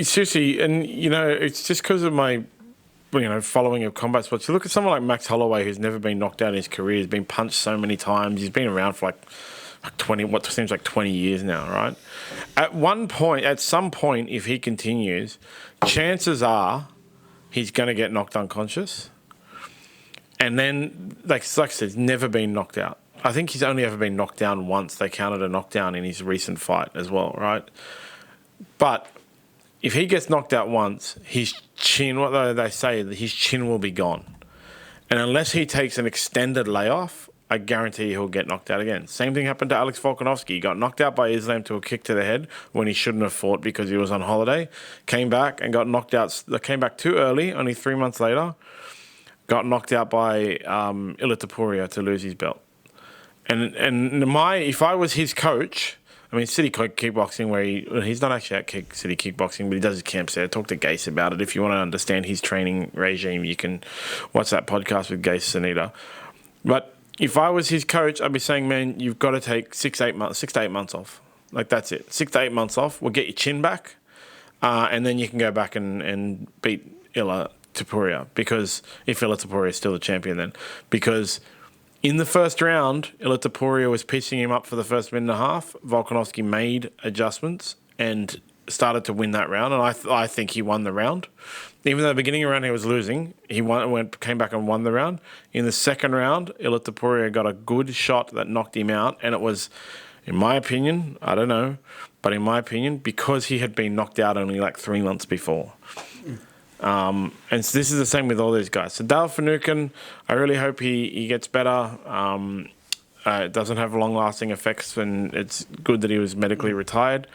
seriously, and, you know, it's just because of my, following of combat sports. You look at someone like Max Holloway, who's never been knocked out in his career, he's been punched so many times, he's been around for, what seems like 20 years now, right? At some point, if he continues, chances are he's going to get knocked unconscious. And then, like I said, he's never been knocked out. I think he's only ever been knocked down once. They counted a knockdown in his recent fight as well, right? But if he gets knocked out once, his chin, what they say, his chin will be gone. And unless he takes an extended layoff, I guarantee he'll get knocked out again. Same thing happened to Alex Volkanovski. He got knocked out by Islam to a kick to the head when he shouldn't have fought because he was on holiday. Came back and got knocked out. Came back too early, only 3 months later. Got knocked out by Ilatapuria to lose his belt. And if I was his coach, I mean, City Kickboxing, where he's not actually at City Kickboxing, but he does his camps there. Talk to Gase about it. If you want to understand his training regime, you can watch that podcast with Gase Sanita. But if I was his coach, I'd be saying, man, you've got to take 6 to 8 months off. Like, that's it. 6 to 8 months off. We'll get your chin back. And then you can go back and beat Ilatapuria. Because if Ilatapuria is still the champion then. Because in the first round, Ilatapuria was piecing him up for the first minute and a half. Volkanovski made adjustments and started to win that round. And I think he won the round. Even though the beginning of the round he was losing, he came back and won the round. In the second round, Ilatapuria got a good shot that knocked him out. And it was, in my opinion, I don't know, but in my opinion, because he had been knocked out only like 3 months before. And so this is the same with all these guys. So Dale Finucane, I really hope he gets better. It doesn't have long-lasting effects, and it's good that he was medically retired.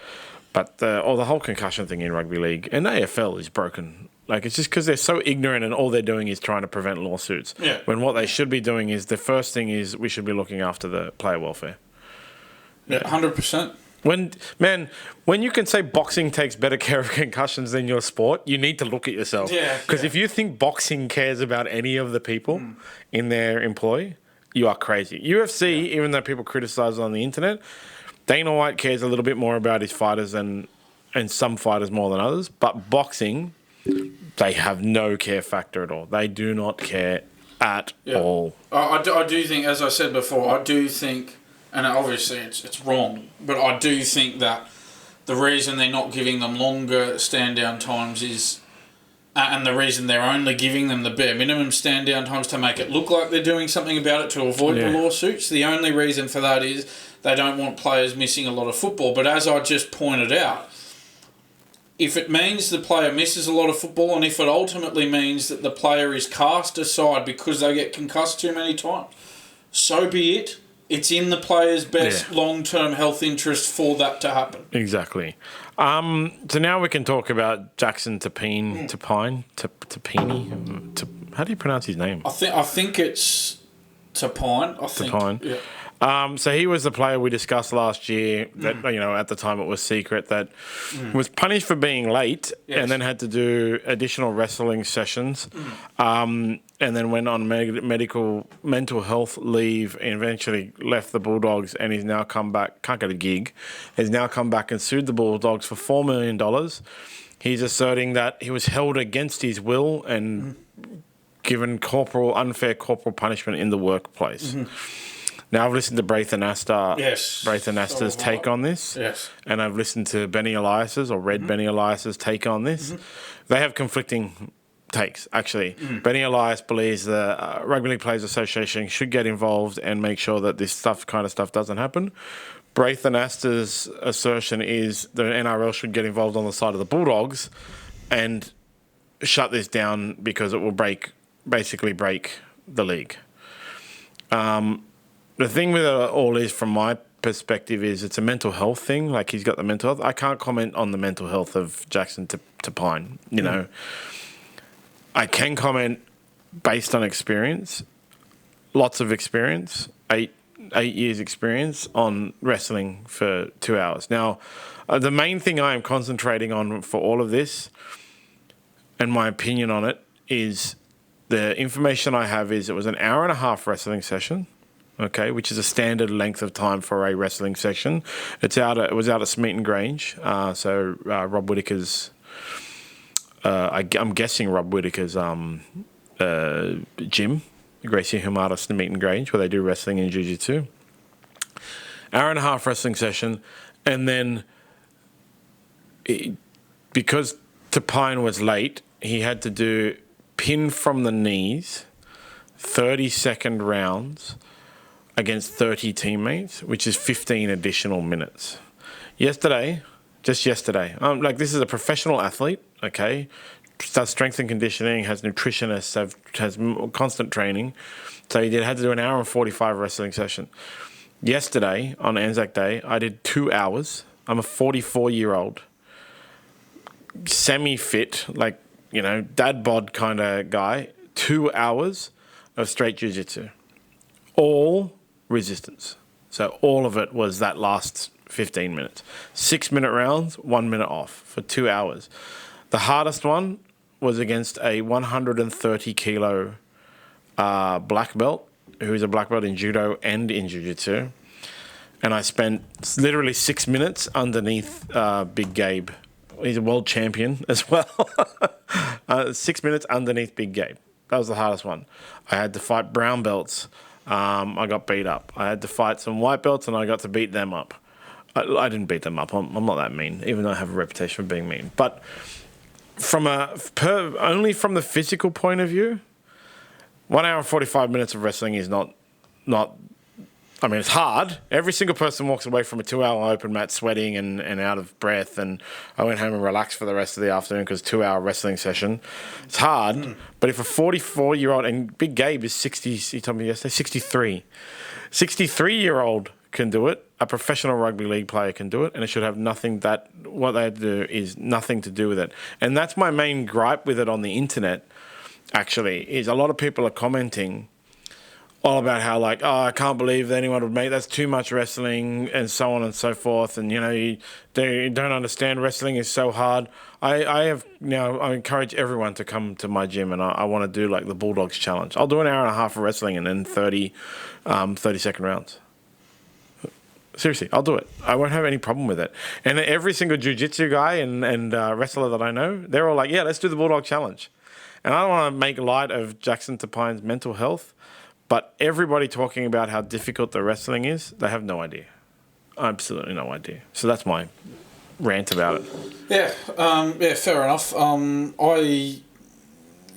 But the whole concussion thing in rugby league and AFL is broken. Like, it's just because they're so ignorant and all they're doing is trying to prevent lawsuits. Yeah. When what they should be doing is, the first thing is we should be looking after the player welfare. Yeah, 100%. When you can say boxing takes better care of concussions than your sport, you need to look at yourself. Yeah. Because if you think boxing cares about any of the people in their employ, you are crazy. UFC, even though people criticize it on the internet, Dana White cares a little bit more about his fighters and some fighters more than others. But boxing, they have no care factor at all. They do not care at all. I do think, as I said before, and obviously it's wrong, but I do think that the reason they're not giving them longer stand-down times is, and the reason they're only giving them the bare minimum stand-down times to make it look like they're doing something about it to avoid the lawsuits, the only reason for that is they don't want players missing a lot of football. But as I just pointed out, if it means the player misses a lot of football, and if it ultimately means that the player is cast aside because they get concussed too many times, so be it. It's in the player's best long-term health interest for that to happen. Exactly. So now we can talk about Jackson Topine. How do you pronounce his name? I think it's Topine. Topine. Yeah. So he was the player we discussed last year that, at the time it was secret, that was punished for being late and then had to do additional wrestling sessions and then went on mental health leave and eventually left the Bulldogs and he's now come back, can't get a gig, has now come back and sued the Bulldogs for $4 million. He's asserting that he was held against his will and given unfair corporal punishment in the workplace. Now, I've listened to Braithen Astor's take on this. Yes. And I've listened to Benny Elias's, or read Benny Elias's take on this. They have conflicting takes, actually. Benny Elias believes the Rugby League Players Association should get involved and make sure that this kind of stuff doesn't happen. Braithen Astor's assertion is the NRL should get involved on the side of the Bulldogs and shut this down because it will basically break the league. The thing with it all is, from my perspective, is it's a mental health thing. Like, he's got the mental health. I can't comment on the mental health of Jackson Topine, know. I can comment based on experience, lots of experience, eight years experience on wrestling for 2 hours. Now, the main thing I am concentrating on for all of this, and my opinion on it, is the information I have is it was an hour and a half wrestling session, okay, which is a standard length of time for a wrestling session. It was out at Smeaton Grange, so Rob Whittaker's, I'm guessing Rob Whittaker's gym, Gracie Humata Smeaton Grange, where they do wrestling and jiu-jitsu. hour and a half wrestling session, and then because Topine was late, he had to do pin from the knees, 30-second rounds against 30 teammates, which is 15 additional minutes. Just yesterday, this is a professional athlete, okay? Does strength and conditioning, has nutritionists, has constant training. So he had to do an hour and 45 wrestling session. Yesterday, on Anzac Day, I did 2 hours. I'm a 44-year-old, semi-fit, dad bod kind of guy. 2 hours of straight jiu-jitsu. All resistance. So all of it was that last 15 minutes. 6-minute rounds, 1 minute off for 2 hours. The hardest one was against a 130-kilo black belt, who is a black belt in judo and in jiu-jitsu. And I spent literally 6 minutes underneath Big Gabe. He's a world champion as well. 6 minutes underneath Big Gabe. That was the hardest one. I had to fight brown belts. I got beat up. I had to fight some white belts, and I got to beat them up. I didn't beat them up. I'm not that mean, even though I have a reputation for being mean. But only from the physical point of view, 1 hour and 45 minutes of wrestling is not. I mean, it's hard. Every single person walks away from a 2-hour open mat sweating and out of breath. And I went home and relaxed for the rest of the afternoon because 2-hour wrestling session. It's hard. But if a 44-year-old, and Big Gabe is 60, he told me yesterday, 63. 63-year-old can do it. A professional rugby league player can do it. And it should have what they have to do is nothing to do with it. And that's my main gripe with it on the internet, actually, is a lot of people are commenting all about how I can't believe that anyone would make that's too much wrestling and so on and so forth, and they don't understand wrestling is so hard. I encourage everyone to come to my gym, and I want to do the Bulldogs challenge. I'll do an hour and a half of wrestling and then 30-second rounds. Seriously, I'll do it. I won't have any problem with it. And every single jiu-jitsu guy and wrestler that I know, they're all like, yeah, let's do the Bulldog challenge. And I don't want to make light of Jackson Topine's mental health, but everybody talking about how difficult the wrestling is, they have no idea. Absolutely no idea. So that's my rant about it. Yeah, fair enough.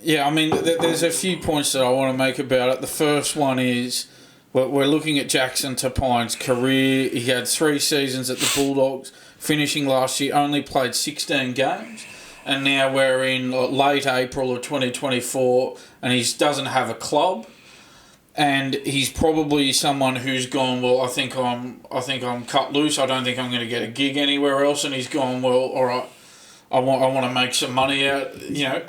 There's a few points that I want to make about it. The first one is we're looking at Jackson Topine's career. He had 3 seasons at the Bulldogs, finishing last year, only played 16 games. And now we're in late April of 2024, and he doesn't have a club. And he's probably someone who's gone, well, I think I'm cut loose. I don't think I'm going to get a gig anywhere else. And he's gone, well, all right, I want to make some money out.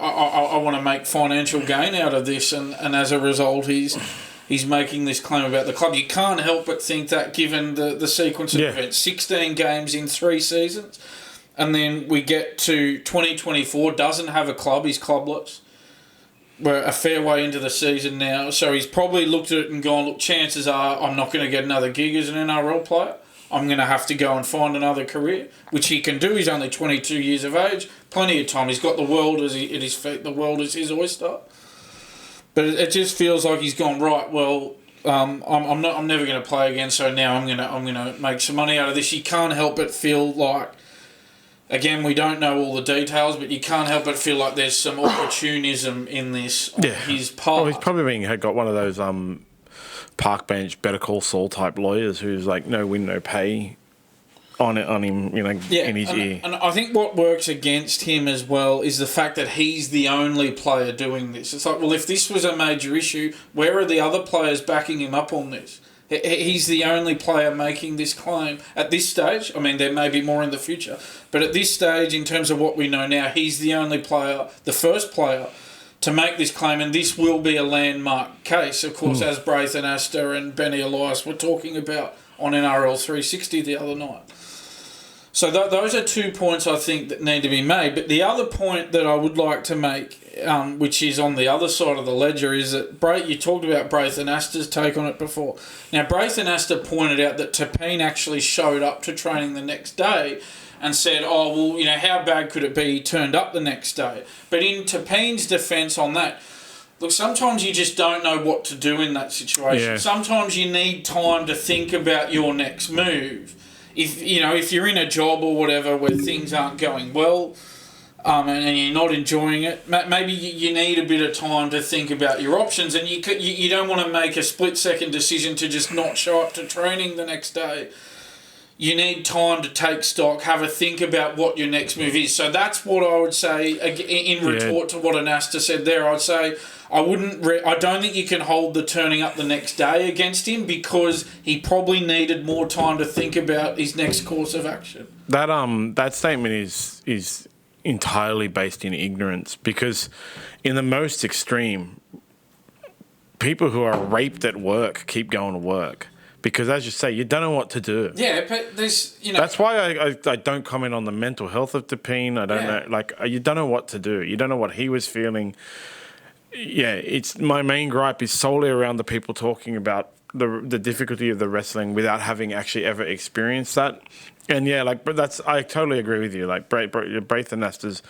I want to make financial gain out of this. And as a result, he's making this claim about the club. You can't help but think that, given the sequence of events, 16 games in 3 seasons, and then we get to 2024, doesn't have a club. He's clubless. We're a fair way into the season now, so he's probably looked at it and gone, look, chances are I'm not going to get another gig as an NRL player. I'm going to have to go and find another career, which he can do. He's only 22 years of age, plenty of time. He's got the world at his feet. The world is his oyster. But it just feels like he's gone, right, well, I'm never going to play again, so now I'm going to make some money out of this. You can't help but feel like, again, we don't know all the details, but you can't help but feel like there's some opportunism in this on his part. Oh, he's probably got one of those park bench Better Call Saul type lawyers who's like no win, no pay on him, in his ear. And I think what works against him as well is the fact that he's the only player doing this. It's like, well, if this was a major issue, where are the other players backing him up on this? He's the only player making this claim at this stage. I mean, there may be more in the future, but at this stage, in terms of what we know now, he's the only player, the first player, to make this claim, and this will be a landmark case, of course, as Braithen Astor and Benny Elias were talking about on NRL 360 the other night. So those are 2 points I think that need to be made. But the other point that I would like to make, which is on the other side of the ledger, is that you talked about Braithen Astor's take on it before. Now, Braithen Astor pointed out that Topine actually showed up to training the next day and said, oh, well, how bad could it be he turned up the next day? But in Topine's defence on that, Look, sometimes you just don't know what to do in that situation. Yeah. Sometimes you need time to think about your next move. If you're in a job or whatever where things aren't going well, and you're not enjoying it, maybe you need a bit of time to think about your options, and you don't want to make a split-second decision to just not show up to training the next day. You need time to take stock, have a think about what your next move is. So that's what I would say in retort to what Anasta said there. I'd say I don't think you can hold the turning up the next day against him, because he probably needed more time to think about his next course of action. That statement is entirely based in ignorance, because in the most extreme, people who are raped at work keep going to work. Because, as you say, you don't know what to do. Yeah, but there's, That's why I don't comment on the mental health of Topine. I don't know. Like, you don't know what to do. You don't know what he was feeling. Yeah, it's my main gripe is solely around the people talking about the difficulty of the wrestling without having actually ever experienced that. And, but I totally agree with you. Like, Braith and Nastas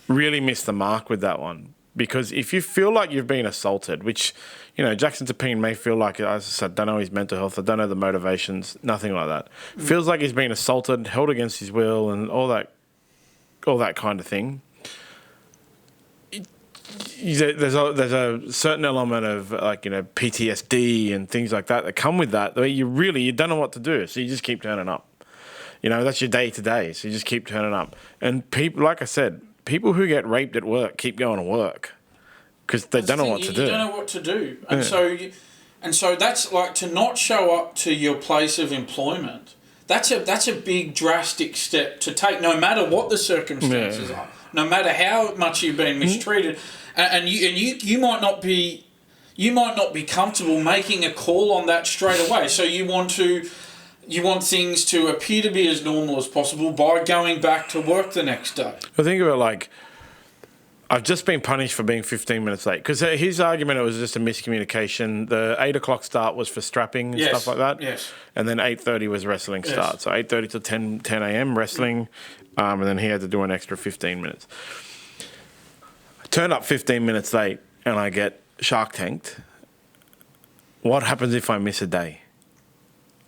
really missed the mark with that one. Because if you feel like you've been assaulted, which, Jackson Topine may feel like, as I said, don't know his mental health, I don't know the motivations, nothing like that. Feels like he's been assaulted, held against his will, and all that kind of thing. There's a certain element of PTSD and things like that come with that. Where you don't know what to do, so you just keep turning up. That's your day to day, so you just keep turning up. And people, like I said, people who get raped at work keep going to work because they don't know what to do. You don't know what to do, and so that's like to not show up to your place of employment. That's a big drastic step to take, no matter what the circumstances are, no matter how much you've been mistreated, and you might not be comfortable making a call on that straight away. So you want things to appear to be as normal as possible by going back to work the next day. I think of it I've just been punished for being 15 minutes late. Because his argument, it was just a miscommunication. The 8 o'clock start was for strapping and stuff like that. Yes. And then 8:30 was wrestling start. So 8:30 to 10 a.m. wrestling. And then he had to do an extra 15 minutes. I turned up 15 minutes late and I get Shark Tanked. What happens if I miss a day?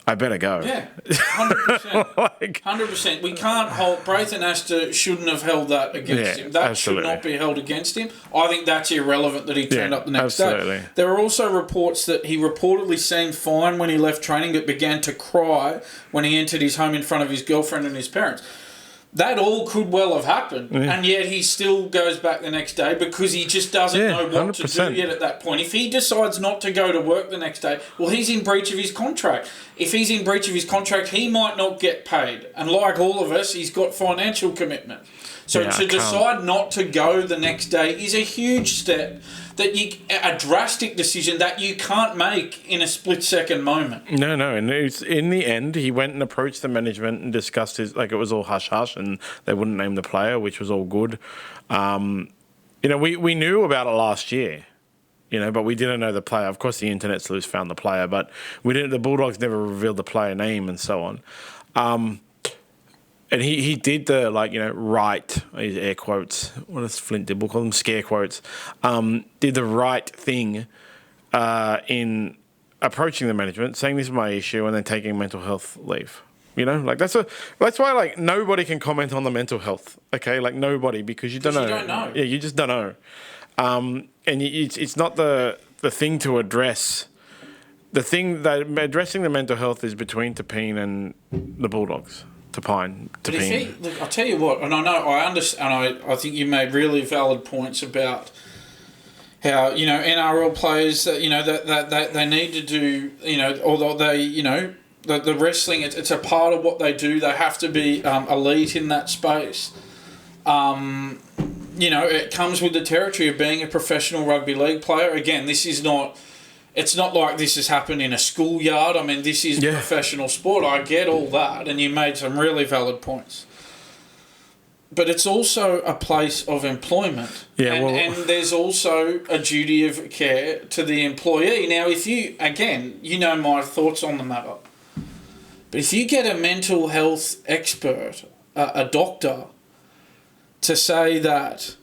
I better go. Yeah, 100%. 100%. We can't hold... Braith and Asta shouldn't have held that against him. That should not be held against him. I think that's irrelevant that he turned up the next day. There are also reports that he reportedly seemed fine when he left training, but began to cry when he entered his home in front of his girlfriend and his parents. That all could well have happened, and yet he still goes back the next day because he just doesn't know what 100%. To do yet at that point. If he decides not to go to work the next day, well, he's in breach of his contract. If he's in breach of his contract, he might not get paid. And like all of us, he's got financial commitment. So to decide not to go the next day is a huge step, a drastic decision that you can't make in a split-second moment. No, and in the end, he went and approached the management and discussed it was all hush-hush and they wouldn't name the player, which was all good. We knew about it last year, but we didn't know the player. Of course, the internet sleuths found the player, but we didn't. The Bulldogs never revealed the player name and so on. And he did the, right, air quotes, what does Flint Dibble call them? Scare quotes. Did the right thing in approaching the management, saying this is my issue, and then taking mental health leave. That's why, nobody can comment on the mental health, okay? Nobody, because you don't know. You don't know. Yeah, you just don't know. And it's not the thing to address. The thing that addressing the mental health is between Topine and the Bulldogs. Topine. But I'll tell you what, and I know I understand. I think you made really valid points about how NRL players that they need to do. Although they the wrestling it's a part of what they do. They have to be elite in that space. It comes with the territory of being a professional rugby league player. Again, this is not. It's not like this has happened in a schoolyard. I mean, this is professional sport. I get all that, and you made some really valid points. But it's also a place of employment. Yeah, and there's also a duty of care to the employee. Now, if you, again, my thoughts on the matter. But if you get a mental health expert, a doctor, to say that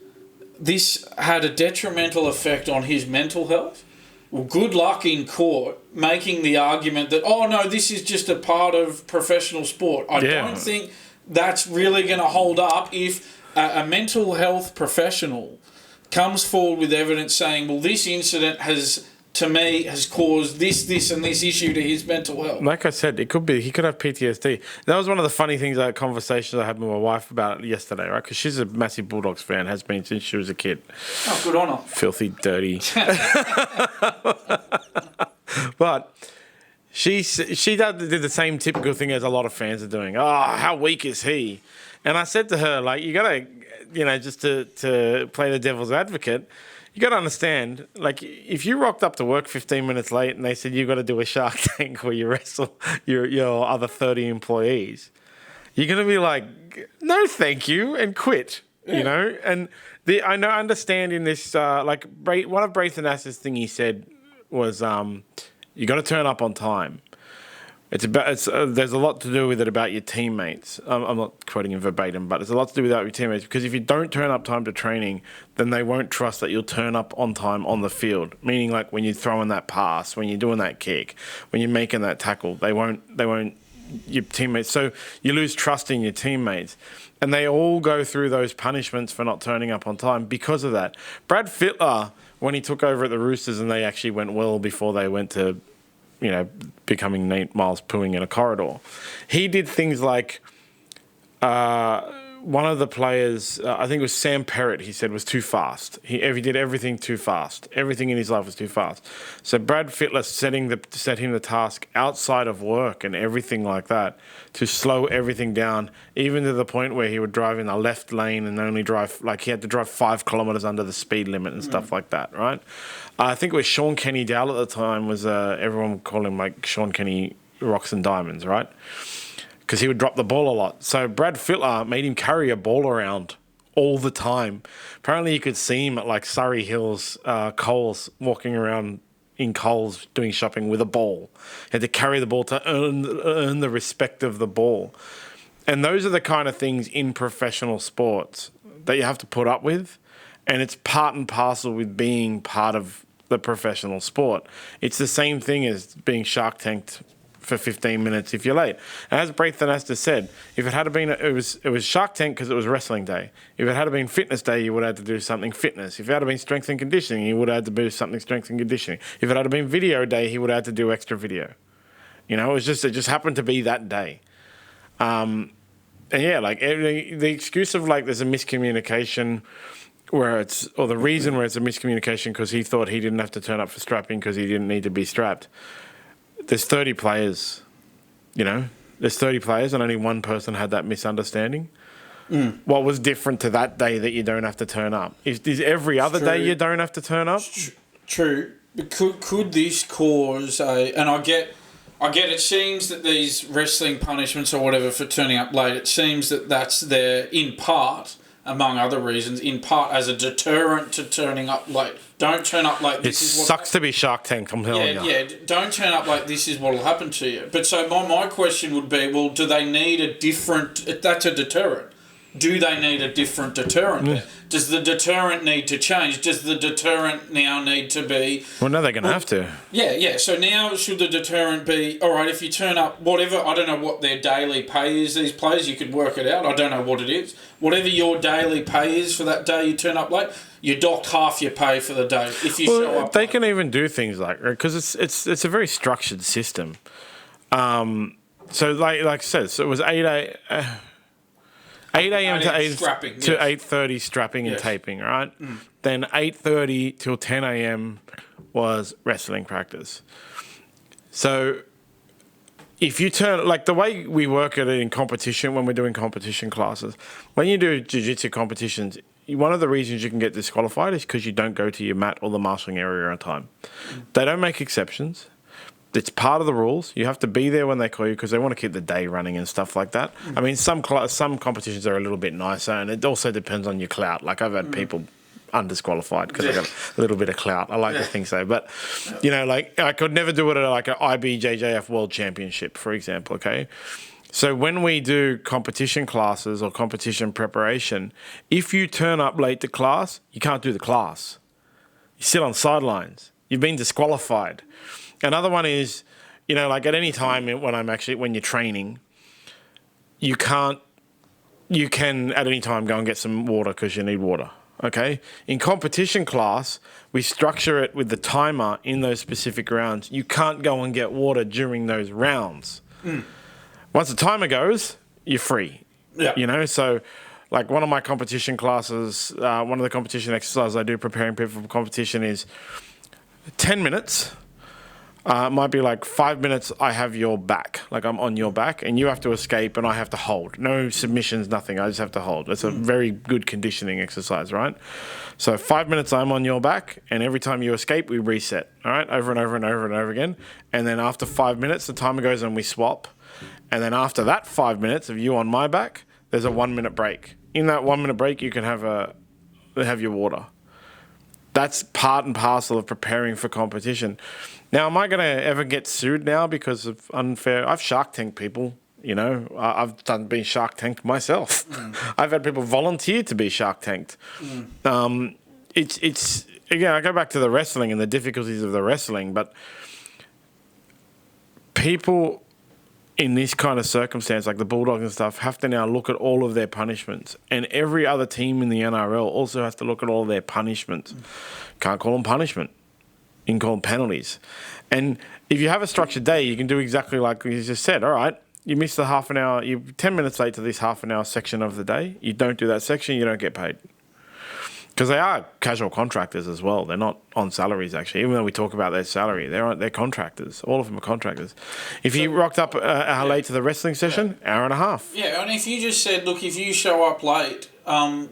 this had a detrimental effect on his mental health. Well, good luck in court making the argument that, oh, no, this is just a part of professional sport. I don't think that's really going to hold up if a mental health professional comes forward with evidence saying, well, this incident has caused this, and this issue to his mental health. Like I said, he could have PTSD. That was one of the funny things, conversations I had with my wife about it yesterday, right? Because she's a massive Bulldogs fan, has been since she was a kid. Oh, good on her. Filthy, dirty. But she did the same typical thing as a lot of fans are doing. Oh, how weak is he? And I said to her, like, you got to, just to play the devil's advocate, you got to understand, like, if you rocked up to work 15 minutes late and they said you got to do a Shark Tank where you wrestle your other 30 employees, you're going to be like, no, thank you, and quit, you know? And I understand in this, one of Braithen thing he said was, you got to turn up on time. There's a lot to do with it about your teammates. I'm not quoting him verbatim, but there's a lot to do with that with your teammates, because if you don't turn up time to training, then they won't trust that you'll turn up on time on the field. Meaning, like, when you're throwing that pass, when you're doing that kick, when you're making that tackle, they won't your teammates. So you lose trust in your teammates, and they all go through those punishments for not turning up on time because of that. Brad Fittler, when he took over at the Roosters, and they actually went well before they went to, becoming Nate Miles pooing in a corridor. He did things like one of the players, I think it was Sam Perrott, he said was too fast. He did everything too fast. Everything in his life was too fast. So Brad Fittler set him the task outside of work and everything like that to slow everything down, even to the point where he would drive in the left lane and only drive, like, he had to drive 5 kilometres under the speed limit and stuff like that, right? I think it was Sean Kenny Dowell at the time, was everyone would call him like Sean Kenny Rocks and Diamonds, right? Because he would drop the ball a lot. So Brad Fittler made him carry a ball around all the time. Apparently you could see him at like Surrey Hills, Coles, walking around in Coles doing shopping with a ball. He had to carry the ball to earn the respect of the ball. And those are the kind of things in professional sports that you have to put up with. And it's part and parcel with being part of the professional sport. It's the same thing as being Shark Tanked for 15 minutes if you're late. And as Braithen said, if it had been, it was Shark Tank because it was wrestling day. If it had been fitness day, you would have had to do something fitness. If it had been strength and conditioning, you would have had to do something strength and conditioning. If it had been video day, he would have had to do extra video. It just happened to be that day. And yeah, like the excuse of like there's a miscommunication or the reason where it's a miscommunication because he thought he didn't have to turn up for strapping because he didn't need to be strapped. There's 30 players, There's 30 players and only one person had that misunderstanding. What was different to that day that you don't have to turn up? Is every other day you don't have to turn up? True. But could this cause and I get it seems that these wrestling punishments or whatever for turning up late, it seems that that's there in part, among other reasons, in part as a deterrent to turning up late. Don't turn up late. It sucks to be Shark Tank, I'm telling you. Yeah, don't turn up late. This is what will happen to you. But so my question would be, well, do they need a different... That's a deterrent. Do they need a different deterrent there? Does the deterrent need to change? Does the deterrent now need to be... Well, no, they're going to have to. Yeah. So now should the deterrent be, all right, if you turn up, whatever, I don't know what their daily pay is, these players, you could work it out. I don't know what it is. Whatever your daily pay is for that day you turn up late, you docked half your pay for the day if you show up They late. can even do things like... Because it's a very structured system. So like I said, so it was 8 a.m. to 8:30 strapping and taping, right? Then 8:30 till 10 a.m. was wrestling practice. So if you turn, like the way we work at it in competition, when we're doing competition classes, when you do jiu-jitsu competitions, one of the reasons you can get disqualified is because you don't go to your mat or the marshalling area on time. They don't make exceptions. It's part of the rules. You have to be there when they call you because they want to keep the day running and stuff like that. I mean, some competitions are a little bit nicer, and it also depends on your clout. Like I've had people undisqualified because they got a little bit of clout. I like to think so, but like I could never do it at like an IBJJF World Championship, for example. Okay, So when we do competition classes or competition preparation, if you turn up late to class, you can't do the class. You sit on sidelines. You've been disqualified. Another one is, like at any time when you're training, you can at any time go and get some water because you need water. Okay? In competition class, we structure it with the timer in those specific rounds. You can't go and get water during those rounds. Once the timer goes, you're free. Yeah. So like one of my competition classes, one of the competition exercises I do preparing people for competition is 10 minutes. Might be like 5 minutes, I have your back. Like I'm on your back and you have to escape and I have to hold. No submissions, nothing. I just have to hold. It's a very good conditioning exercise, right? So 5 minutes, I'm on your back, and every time you escape, we reset. All right? Over and over and over and over again. And then after 5 minutes, the timer goes and we swap. And then after that 5 minutes of you on my back, there's a 1 minute break. In that 1 minute break, you can have your water. That's part and parcel of preparing for competition. Now, am I going to ever get sued now because of unfair? I've Shark Tanked people, I've been Shark Tanked myself. I've had people volunteer to be Shark Tanked. It's again, I go back to the wrestling and the difficulties of the wrestling, but people in this kind of circumstance, like the Bulldogs and stuff, have to now look at all of their punishments. And every other team in the NRL also has to look at all of their punishments. Can't call them punishment. You can call them penalties. And if you have a structured day, you can do exactly like you just said. All right, you missed the half an hour, you're 10 minutes late to this half an hour section of the day. You don't do that section, you don't get paid. Because they are casual contractors as well. They're not on salaries, actually. Even though we talk about their salary, they're contractors. All of them are contractors. If you rocked up an hour late to the wrestling session, hour and a half. Yeah, and if you just said, look, if you show up late,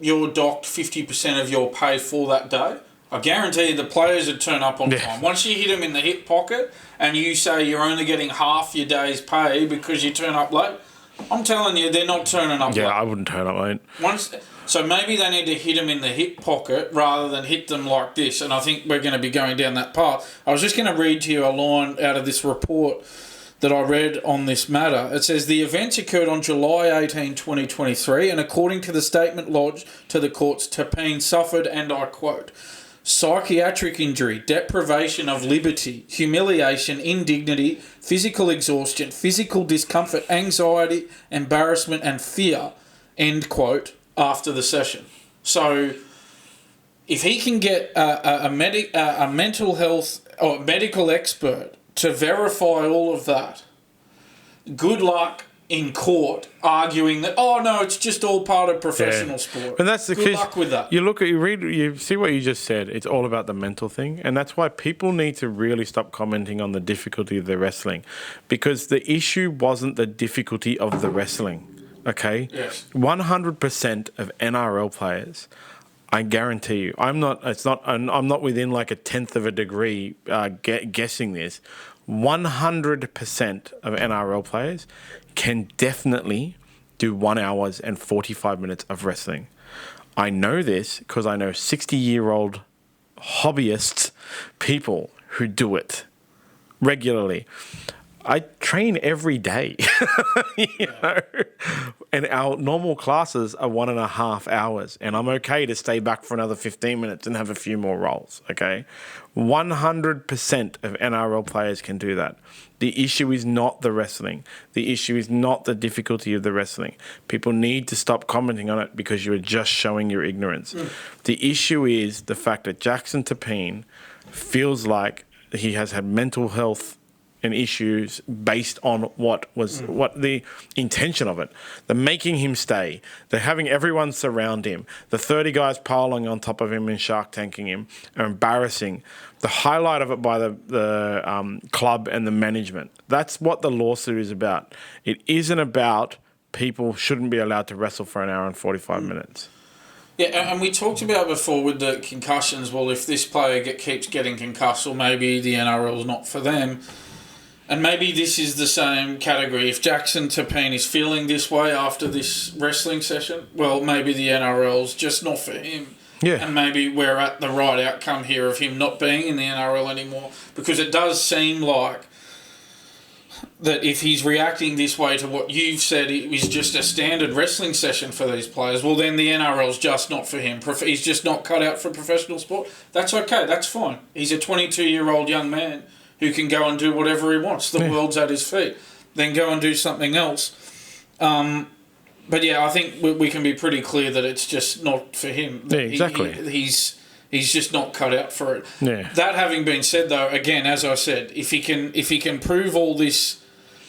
you're docked 50% of your pay for that day, I guarantee you the players would turn up on time. Once you hit them in the hip pocket and you say you're only getting half your day's pay because you turn up late, I'm telling you, they're not turning up late. Yeah, I wouldn't turn up late. So maybe they need to hit them in the hip pocket rather than hit them like this. And I think we're going to be going down that path. I was just going to read to you a line out of this report that I read on this matter. It says, the events occurred on July 18, 2023, and according to the statement lodged to the courts, Topine suffered, and I quote, psychiatric injury, deprivation of liberty, humiliation, indignity, physical exhaustion, physical discomfort, anxiety, embarrassment, and fear, end quote, after the session. So if he can get a mental health or medical expert to verify all of that, good luck in court arguing that, oh no, it's just all part of professional sport. And that's the good luck with that. You see what you just said. It's all about the mental thing, and that's why people need to really stop commenting on the difficulty of the wrestling, because the issue wasn't the difficulty of the wrestling. Okay? Yes. 100% of NRL players, I guarantee you, I'm not within like a tenth of a degree guessing this. 100% of NRL players can definitely do 1 hour and 45 minutes of wrestling. I know this because I know 60-year-old hobbyists, people who do it regularly. I train every day, and our normal classes are 1.5 hours, and I'm okay to stay back for another 15 minutes and have a few more rolls, okay? 100% of NRL players can do that. The issue is not the wrestling. The issue is not the difficulty of the wrestling. People need to stop commenting on it because you're just showing your ignorance. The issue is the fact that Jackson Topine feels like he has had mental health and issues based on what the intention of it. They're making him stay. They're having everyone surround him. The 30 guys piling on top of him and shark tanking him are embarrassing. The highlight of it by the club and the management. That's what the lawsuit is about. It isn't about people shouldn't be allowed to wrestle for 1 hour and 45 minutes. Yeah, and we talked about before with the concussions, well, if this player keeps getting concussed, or maybe the NRL's not for them. And maybe this is the same category. If Jackson Topine is feeling this way after this wrestling session, well, maybe the NRL's just not for him. Yeah. And maybe we're at the right outcome here of him not being in the NRL anymore. Because it does seem like that if he's reacting this way to what you've said is just a standard wrestling session for these players, well, then the NRL's just not for him. He's just not cut out for professional sport. That's okay. That's fine. He's a 22-year-old young man who can go and do whatever he wants. The world's at his feet. Then go and do something else. But yeah, I think we can be pretty clear that it's just not for him. Yeah, exactly. He's just not cut out for it. Yeah. That having been said, though, again, as I said, if he can prove all this,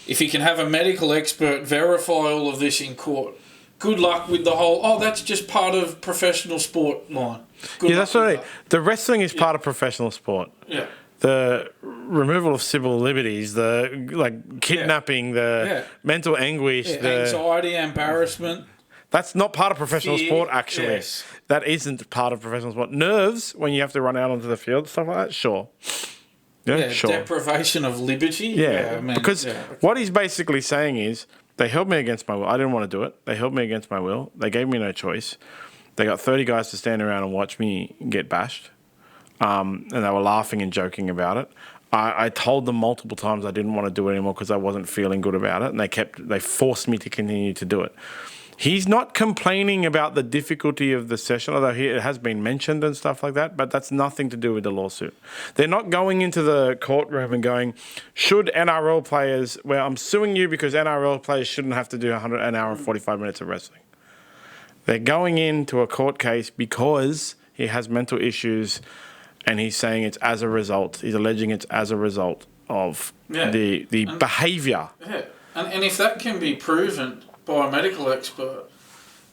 if he can have a medical expert verify all of this in court, good luck with the whole, that's just part of professional sport line. That's right. The wrestling is part of professional sport. Yeah. The removal of civil liberties, the kidnapping, the mental anguish, the anxiety, embarrassment. That's not part of professional sport, actually. Yes. That isn't part of professional sport. Nerves, when you have to run out onto the field, stuff like that, sure. Yeah, sure. Deprivation of liberty. Because what he's basically saying is, they held me against my will. I didn't want to do it. They held me against my will. They gave me no choice. They got 30 guys to stand around and watch me get bashed. And they were laughing and joking about it. I told them multiple times I didn't want to do it anymore because I wasn't feeling good about it. And they forced me to continue to do it. He's not complaining about the difficulty of the session, although it has been mentioned and stuff like that, but that's nothing to do with the lawsuit. They're not going into the courtroom and going, should NRL players, I'm suing you because NRL players shouldn't have to do an hour and 45 minutes of wrestling. They're going into a court case because he has mental issues and he's saying it's as a result, he's alleging it's as a result of the behaviour. Yeah, and if that can be proven by a medical expert,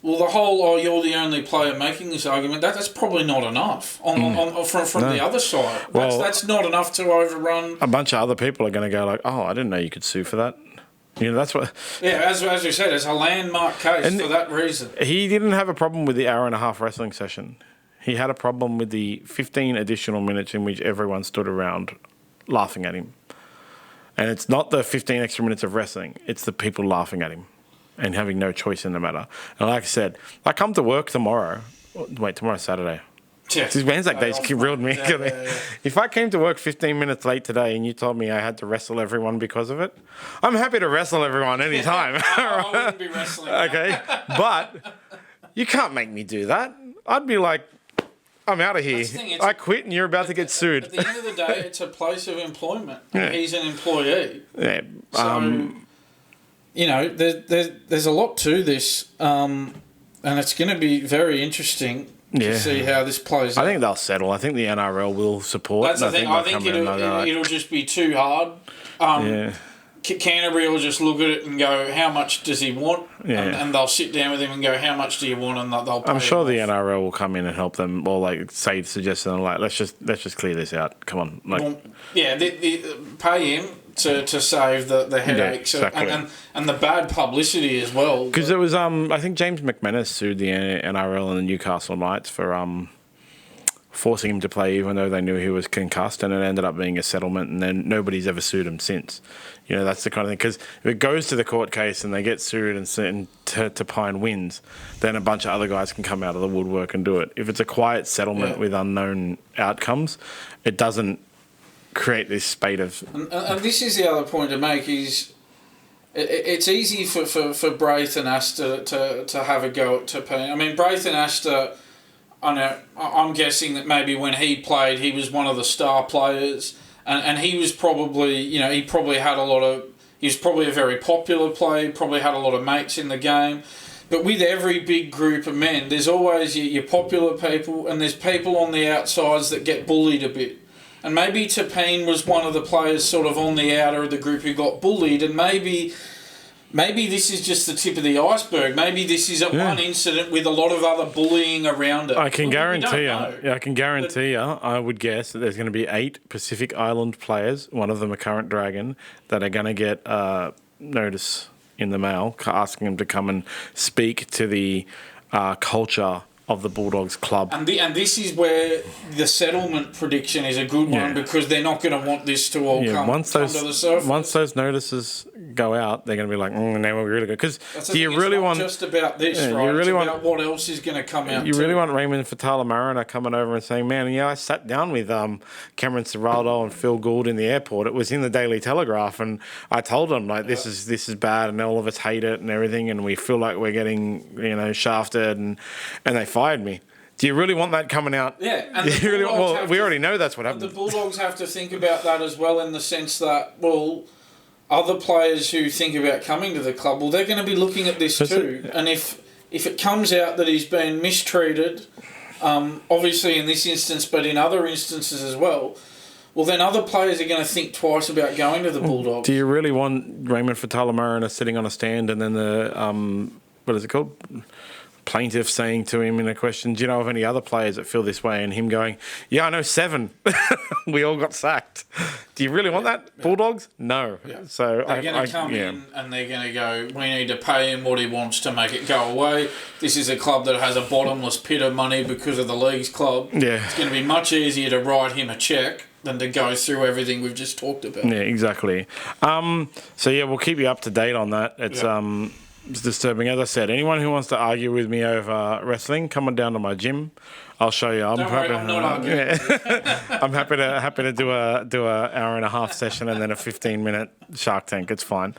well, the whole, you're the only player making this argument, that's probably not enough from the other side. That's not enough to overrun. A bunch of other people are going to go like, I didn't know you could sue for that. That's what... Yeah, as you said, it's a landmark case for that reason. He didn't have a problem with the hour and a half wrestling session. He had a problem with the 15 additional minutes in which everyone stood around laughing at him. And it's not the 15 extra minutes of wrestling, it's the people laughing at him and having no choice in the matter. And like I said, I come to work tomorrow. Wait, tomorrow's Saturday. Yeah. These Anzac days reeled me. Yeah. If I came to work 15 minutes late today and you told me I had to wrestle everyone because of it, I'm happy to wrestle everyone anytime. I wouldn't be wrestling. Okay, but you can't make me do that. I'd be like, I'm out of here. I quit and you're about to get sued. At the end of the day, it's a place of employment. Yeah. He's an employee. Yeah. So, there's a lot to this, and it's going to be very interesting to see how this plays out. I think they'll settle. I think the NRL will support. That's the thing. I think it'll just be too hard. Canterbury will just look at it and go, how much does he want? Yeah. And they'll sit down with him and go, how much do you want? And they'll pay I'm sure the off. NRL will come in and help them, or suggest them, let's just clear this out. Come on. Pay him to save the headaches and the bad publicity as well. Because it was, I think James McManus sued the NRL and the Newcastle Knights for forcing him to play even though they knew he was concussed, and it ended up being a settlement, and then nobody's ever sued him since. That's the kind of thing. Because if it goes to the court case and they get sued and Topine wins, then a bunch of other guys can come out of the woodwork and do it. If it's a quiet settlement with unknown outcomes, it doesn't create this spate of... And this is the other point to make is it's easy for Braith and Astor to have a go at Topine. I mean, Braith and Astor... I'm guessing that maybe when he played, he was one of the star players, and he was probably, he was probably a very popular player, probably had a lot of mates in the game. But with every big group of men, there's always your popular people, and there's people on the outsides that get bullied a bit. And maybe Topine was one of the players sort of on the outer of the group who got bullied, and maybe this is just the tip of the iceberg. Maybe this is one incident with a lot of other bullying around it. I can guarantee you, I would guess that there's going to be 8 Pacific Island players, one of them a current Dragon, that are going to get notice in the mail asking them to come and speak to the culture of the Bulldogs club. And this is where the settlement prediction is a good one, because they're not going to want this to all come to the surface. Once those notices go out, they're going to be like, now we're really good. Because do you really want... It's not just about this, right? You really it's about what else is going to come out. You really want Raymond Fatala-Mariner coming over and saying, man, I sat down with Cameron Ciraldo and Phil Gould in the airport. It was in the Daily Telegraph, and I told them, like, this is bad, and all of us hate it and everything, and we feel like we're getting, shafted, and they fired me. Do you really want that coming out? Yeah. And we already know that's what happened. The Bulldogs have to think about that as well, in the sense that, other players who think about coming to the club, they're going to be looking at this too. And if it comes out that he's been mistreated, obviously in this instance, but in other instances as well, then other players are going to think twice about going to the Bulldogs. Do you really want Raymond Fatala-Mariner sitting on a stand and then the, what is it called? Plaintiff saying to him in a question, do you know of any other players that feel this way? And him going, yeah, I know 7. We all got sacked. Do you really want that? Bulldogs? No. Yeah. So they're going to come in and they're going to go, we need to pay him what he wants to make it go away. This is a club that has a bottomless pit of money because of the league's club. Yeah. It's going to be much easier to write him a cheque than to go through everything we've just talked about. Yeah, exactly. We'll keep you up to date on that. It's disturbing. As I said, anyone who wants to argue with me over wrestling, come on down to my gym. I'll show you. I'm not arguing. Yeah. I'm happy to do a hour and a half session and then a 15-minute Shark Tank. It's fine.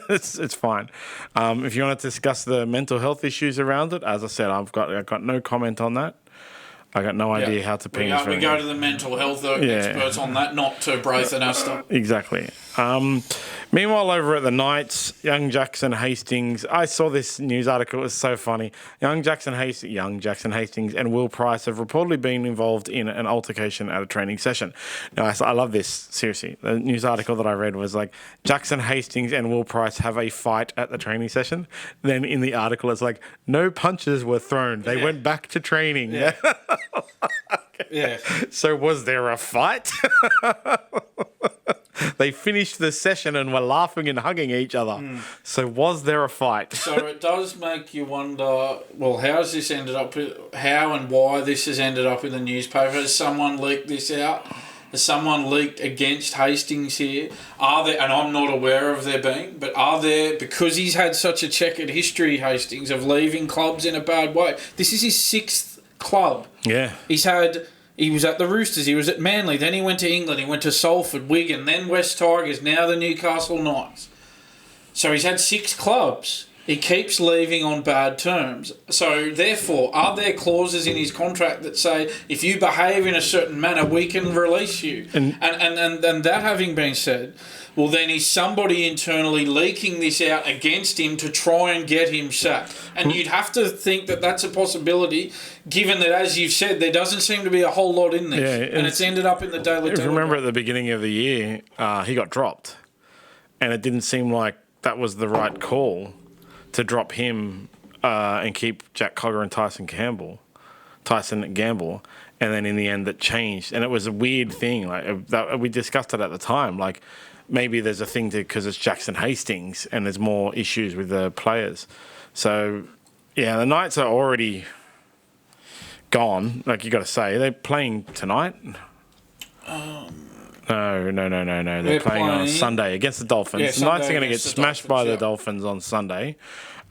It's fine. If you want to discuss the mental health issues around it, as I said, I've got no comment on that. I got no idea how to pin we go to the mental health experts on that, not to Braith and Astor. Exactly. Meanwhile, over at the Knights, young Jackson Hastings, I saw this news article. It was so funny. Young Jackson Hastings and Will Price have reportedly been involved in an altercation at a training session. Now, I love this, seriously. The news article that I read was like, Jackson Hastings and Will Price have a fight at the training session. Then in the article, it's like, no punches were thrown. They went back to training. Yeah. Yeah. So was there a fight? They finished the session and were laughing and hugging each other. So was there a fight? So it does make you wonder, how's this ended up, how and why this has ended up in the newspaper? Has someone leaked this out? Has someone leaked against Hastings here? Are there, and I'm not aware of there being, but are there, because he's had such a checkered history, Hastings, of leaving clubs in a bad way. This is his 6th club. Yeah. He was at the Roosters, he was at Manly, then he went to England, he went to Salford, Wigan, then West Tigers, now the Newcastle Knights. So he's had 6 clubs. He keeps leaving on bad terms. So therefore, are there clauses in his contract that say, if you behave in a certain manner, we can release you? And that having been said, then is somebody internally leaking this out against him to try and get him sacked? And you'd have to think that that's a possibility, given that, as you've said, there doesn't seem to be a whole lot in this. Yeah, and it's ended up in the Daily Telegraph. Remember at the beginning of the year, he got dropped. And it didn't seem like that was the right call to drop him and keep Jack Cogger and Tyson Gamble. And then in the end, that changed. And it was a weird thing. Like we discussed it at the time. Like, maybe there's a thing because it's Jackson Hastings and there's more issues with the players. So, yeah, the Knights are already gone. Like you got to say, they're playing tonight. No. They're playing on Sunday against the Dolphins. Yeah, the Knights are going to get smashed by the Dolphins on Sunday.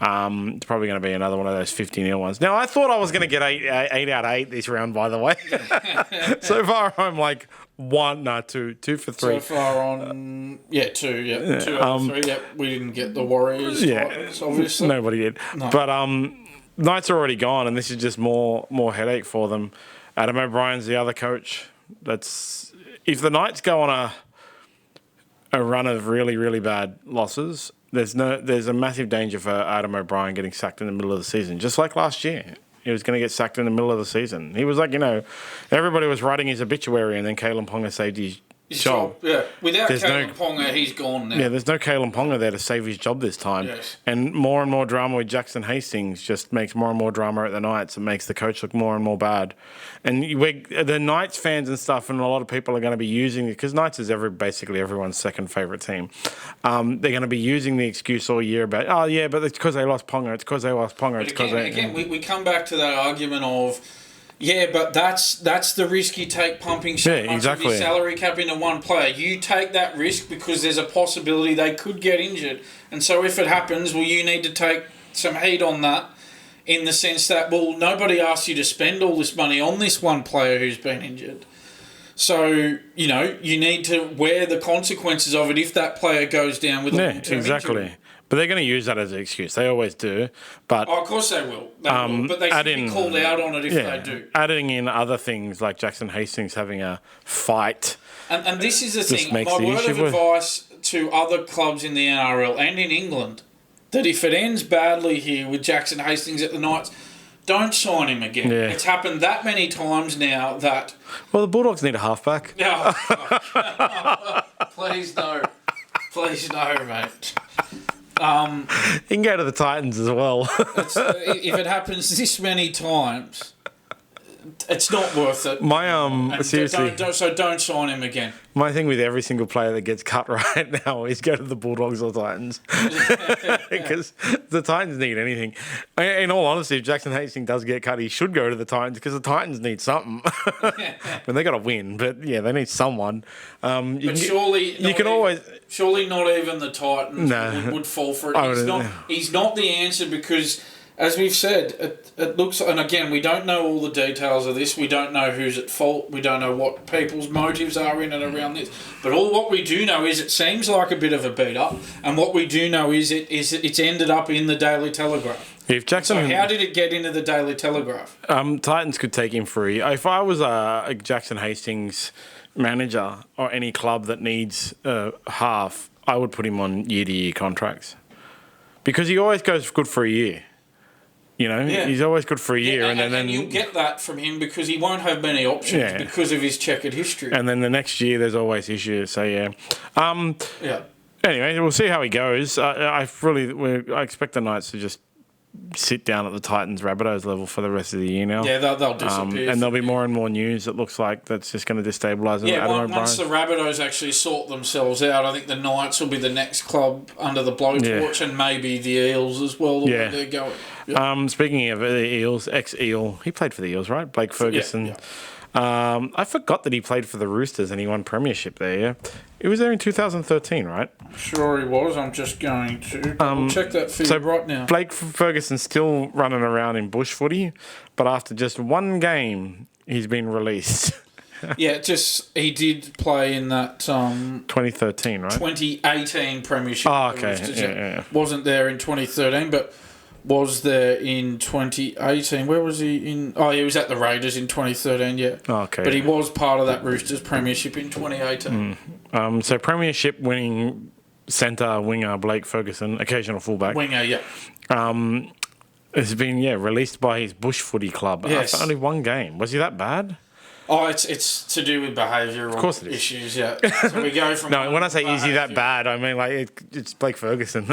It's probably going to be another one of those 50-0 ones. Now, I thought I was going to get 8 out of 8 this round, by the way. So far, I'm like 2 for 3. So far on, 2, 2 out of 3. Yep, we didn't get the Warriors. Titans, obviously. Nobody did. No. But Knights are already gone, and this is just more headache for them. Adam O'Brien's the other coach. If the Knights go on a run of really, really bad losses, there's a massive danger for Adam O'Brien getting sacked in the middle of the season, just like last year. He was going to get sacked in the middle of the season. He was like, everybody was writing his obituary, and then Kalen Ponga saved his job. Yeah, without There's Kalen Ponga, he's gone now. Yeah, there's no Kalen Ponga there to save his job this time. Yes. And more drama with Jackson Hastings just makes more and more drama at the Knights. It makes the coach look more and more bad. And the Knights fans and stuff, and a lot of people are going to be using it, because Knights is basically everyone's second favourite team. They're going to be using the excuse all year about, oh, yeah, but it's because they lost Ponga. It's because they lost Ponga. It's because we come back to that argument of, yeah, but that's the risk you take pumping so much of your salary cap into one player. You take that risk because there's a possibility they could get injured. And so if it happens, well, you need to take some heat on that in the sense that, well, nobody asked you to spend all this money on this one player who's been injured. So, you need to wear the consequences of it if that player goes down with a long-term injury. But they're going to use that as an excuse. They always do. But of course they will. But they should be called out on it if they do. Adding in other things like Jackson Hastings having a fight. And this is the thing. My word of advice to other clubs in the NRL and in England, that if it ends badly here with Jackson Hastings at the Knights, don't sign him again. Yeah. It's happened that many times now that... Well, the Bulldogs need a halfback. No. Please no. Please no, mate. He can go to the Titans as well. If it happens this many times, it's not worth it. Seriously. Don't sign him again. My thing with every single player that gets cut right now is go to the Bulldogs or Titans. Because the Titans need anything. In all honesty, if Jackson Hastings does get cut, he should go to the Titans because the Titans need something. They got to win, but yeah, they need someone. Surely not even the Titans would fall for it. He's not the answer because, as we've said, it looks... And again, we don't know all the details of this. We don't know who's at fault. We don't know what people's motives are in and around this. But what we do know is it seems like a bit of a beat-up. And what we do know is it's ended up in the Daily Telegraph. So how did it get into the Daily Telegraph? Titans could take him free. If I was a Jackson Hastings manager or any club that needs half, I would put him on year-to-year contracts. Because he always goes good for a year. He's always good for a year. And you'll get that from him because he won't have many options because of his checkered history. And then the next year, there's always issues. So, yeah. Anyway, we'll see how he goes. I expect the Knights to just sit down at the Titans Rabbitohs level for the rest of the year now. Yeah, they'll disappear. And there'll be more and more news, it looks like, that's just going to destabilise them. Yeah, once the Rabbitohs actually sort themselves out, I think the Knights will be the next club under the blowtorch and maybe the Eels as well, the way they're going. Yeah. Speaking of the Eels, ex-Eel, he played for the Eels, right? Blake Ferguson. Yeah. I forgot that he played for the Roosters and he won premiership there, yeah? He was there in 2013, right? Sure he was. I'm just going to check that for you right now. Blake Ferguson's still running around in bush footy, but after just one game, he's been released. He did play in that 2013, right? 2018 premiership. Oh, okay. Wasn't there in 2013, but was there in 2018. Where was he in? Oh, he was at the Raiders in 2013, yeah. Oh, okay. But he was part of that Roosters premiership in 2018. So premiership winning centre winger Blake Ferguson, occasional fullback. Winger, yeah. Has been, released by his bush footy club. Yes. Only one game. Was he that bad? Oh, it's to do with behavioural issues, yeah. So we go from... No, when I say is he that bad, I mean, it's Blake Ferguson.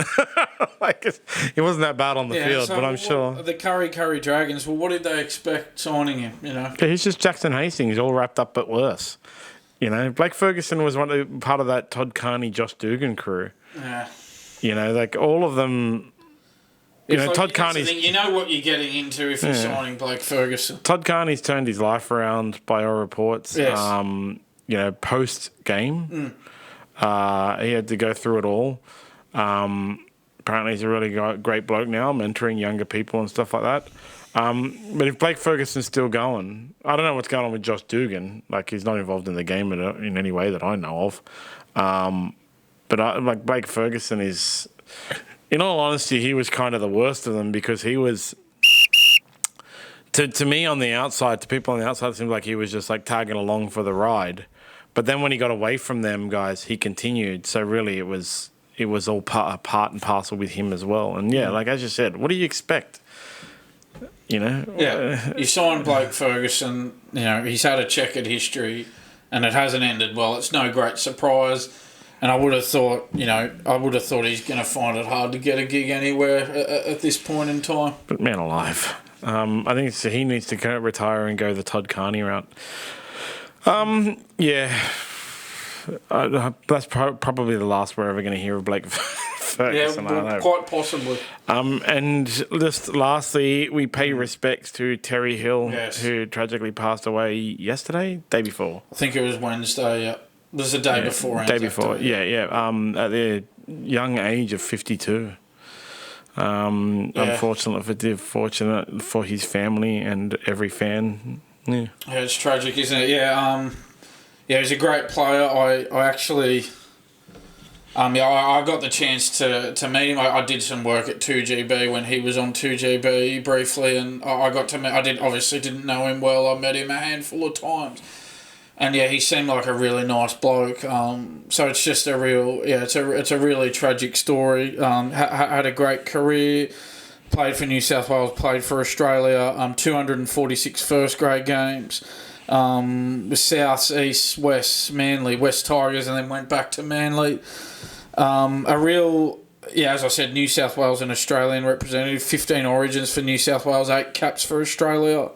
He wasn't that bad on the field, but I'm sure... The Curry Dragons, what did they expect signing him, He's just Jackson Hastings, all wrapped up but worse. Blake Ferguson was part of that Todd Carney, Josh Dugan crew. Yeah. All of them... Todd Carney's... You know what you're getting into if you're signing Blake Ferguson. Todd Carney's turned his life around by all reports. Yes. Post-game. He had to go through it all. Apparently he's a really great bloke now, mentoring younger people and stuff like that. But if Blake Ferguson's still going, I don't know what's going on with Josh Dugan. He's not involved in the game in any way that I know of. But Blake Ferguson is... In all honesty, he was kind of the worst of them because he was, to me on the outside, to people on the outside, it seemed like he was just tagging along for the ride. But then when he got away from them guys, he continued. So really it was all part and parcel with him as well. And as you said, what do you expect? Yeah, you signed Blake Ferguson, he's had a checkered history. and it hasn't ended well. It's no great surprise. And I would have thought, he's going to find it hard to get a gig anywhere at this point in time. But man alive. I think he needs to retire and go the Todd Carney route. That's probably the last we're ever going to hear of Blake Ferguson. Yeah, quite possibly. And just lastly, we pay respects to Terry Hill, who tragically passed away day before. I think it was Wednesday, yeah. It was the day before. Day before, yeah. At the young age of 52. Unfortunate for his family and every fan. Yeah, it's tragic, isn't it? Yeah, he's a great player. I actually, I got the chance to meet him. I did some work at 2GB when he was on 2GB briefly, and I got to meet. Obviously didn't know him well. I met him a handful of times. And he seemed like a really nice bloke. So it's just a real, it's a really tragic story. Had a great career, played for New South Wales, played for Australia. 246 first grade games. South, East, West, Manly, West Tigers, and then went back to Manly. As I said, New South Wales and Australian representative. 15 origins for New South Wales, 8 caps for Australia.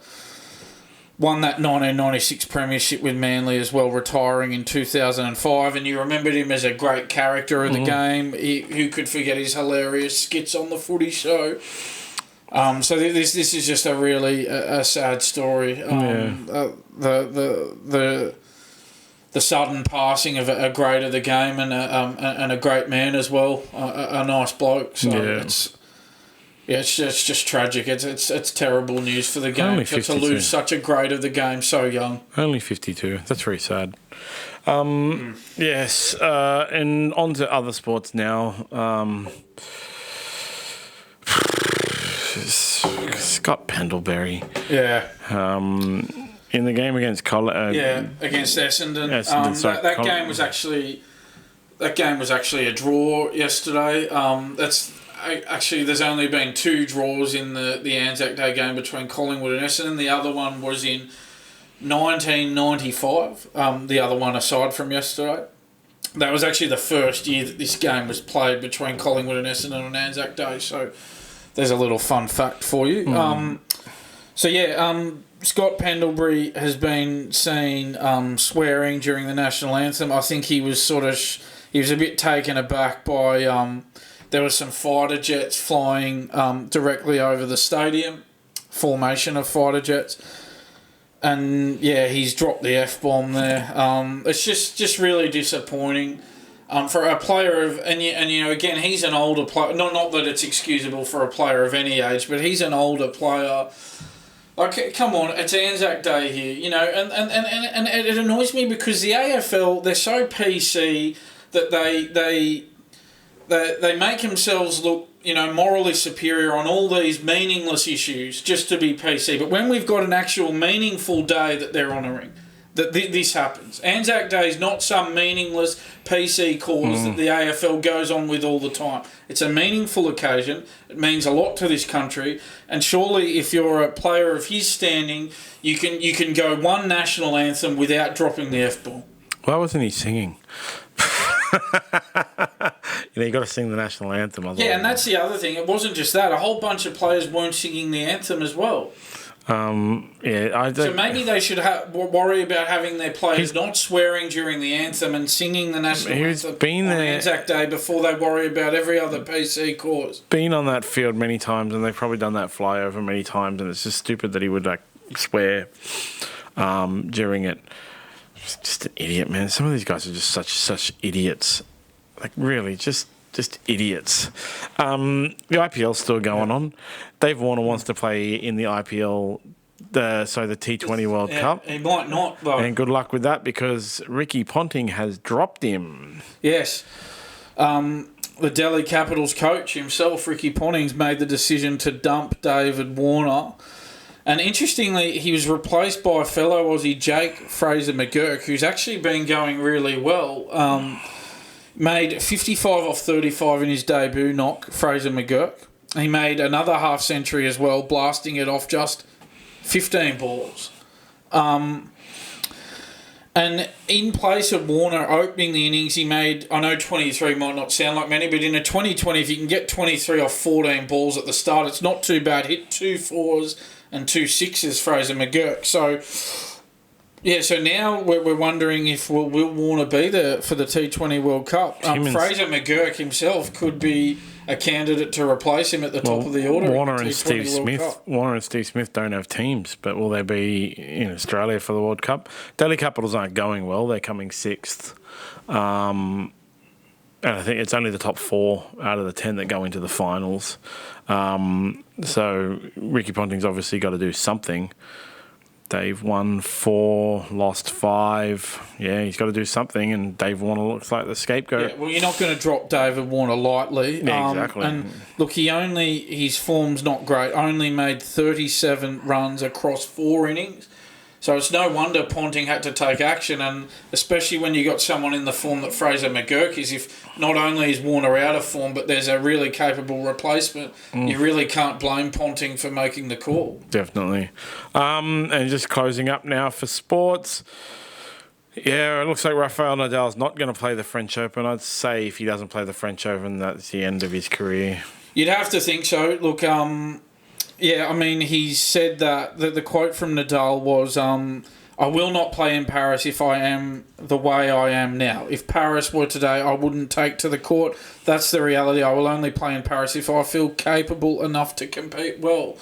Won that 1996 premiership with Manly as well, retiring in 2005. And you remembered him as a great character of the game. Who could forget his hilarious skits on the footy show? So this is just a really a sad story. The sudden passing of a great of the game and a great man as well, a nice bloke. So it's just tragic. It's terrible news for the game to lose such a great of the game so young. Only 52. That's very sad. Yes, and on to other sports now. Scott Pendlebury. Yeah. In the game against against Essendon. That game was actually a draw yesterday. There's only been 2 draws in the Anzac Day game between Collingwood and Essendon. The other one was in 1995. The other one aside from yesterday. That was actually the first year that this game was played between Collingwood and Essendon on Anzac Day. So there's a little fun fact for you. Scott Pendlebury has been seen swearing during the national anthem. I think he was he was a bit taken aback by there were some fighter jets flying directly over the stadium, formation of fighter jets, and he's dropped the F-bomb there. It's just really disappointing. For a player of again, he's an older player. Not that it's excusable for a player of any age, but he's an older player. Like, come on, it's Anzac Day here, and it annoys me because the AFL, they're so PC that they make themselves look, morally superior on all these meaningless issues just to be PC. But when we've got an actual meaningful day that they're honouring, that this happens. Anzac Day is not some meaningless PC cause that the AFL goes on with all the time. It's a meaningful occasion. It means a lot to this country. And surely if you're a player of his standing, you can go one national anthem without dropping the F-bomb. Why wasn't he singing? You got to sing the national anthem. Yeah, and that's the other thing. It wasn't just that. A whole bunch of players weren't singing the anthem as well. So maybe they should worry about having their players not swearing during the anthem and singing the national anthem on Anzac Day before they worry about every other PC cause. Been on that field many times, and they've probably done that flyover many times, and it's just stupid that he would swear during it. Just an idiot, man. Some of these guys are just such idiots. Like, really, just idiots. The IPL's still going on. Dave Warner wants to play in the IPL, the T20 World Cup. He might not, though. And good luck with that because Ricky Ponting has dropped him. Yes. The Delhi Capitals coach himself, Ricky Ponting's made the decision to dump David Warner. And interestingly, he was replaced by fellow Aussie Jake Fraser-McGurk, who's actually been going really well. Made 55 off 35 in his debut knock, Fraser-McGurk. He made another half century as well, blasting it off just 15 balls. And And in place of Warner opening the innings, he made, I know 23 might not sound like many, but in a 2020, if you can get 23 off 14 balls at the start, it's not too bad. Hit 2 4s and 2 6s, Fraser McGurk. So, yeah, so now we're wondering if will Warner be there for the T20 World Cup. Fraser McGurk himself could be a candidate to replace him at the top of the order. Warner and Steve Smith don't have teams, but will they be in Australia for the World Cup? Daily Capitals aren't going well. They're coming 6th. And I think it's only the top 4 out of the 10 that go into the finals. So Ricky Ponting's obviously got to do something. They've won 4, lost 5. Yeah, he's got to do something, and Dave Warner looks like the scapegoat. Yeah, well, you're not going to drop David Warner lightly. Yeah, exactly. And look, his form's not great. Only made 37 runs across 4 innings. So it's no wonder Ponting had to take action, and especially when you got someone in the form that Fraser McGurk is, if not only is Warner out of form, but there's a really capable replacement, you really can't blame Ponting for making the call. Definitely. And just closing up now for sports. Yeah, it looks like Rafael Nadal's not going to play the French Open. I'd say if he doesn't play the French Open, that's the end of his career. You'd have to think so. Look, yeah, I mean, he said that the quote from Nadal was, I will not play in Paris if I am the way I am now. If Paris were today, I wouldn't take to the court. That's the reality. I will only play in Paris if I feel capable enough to compete well.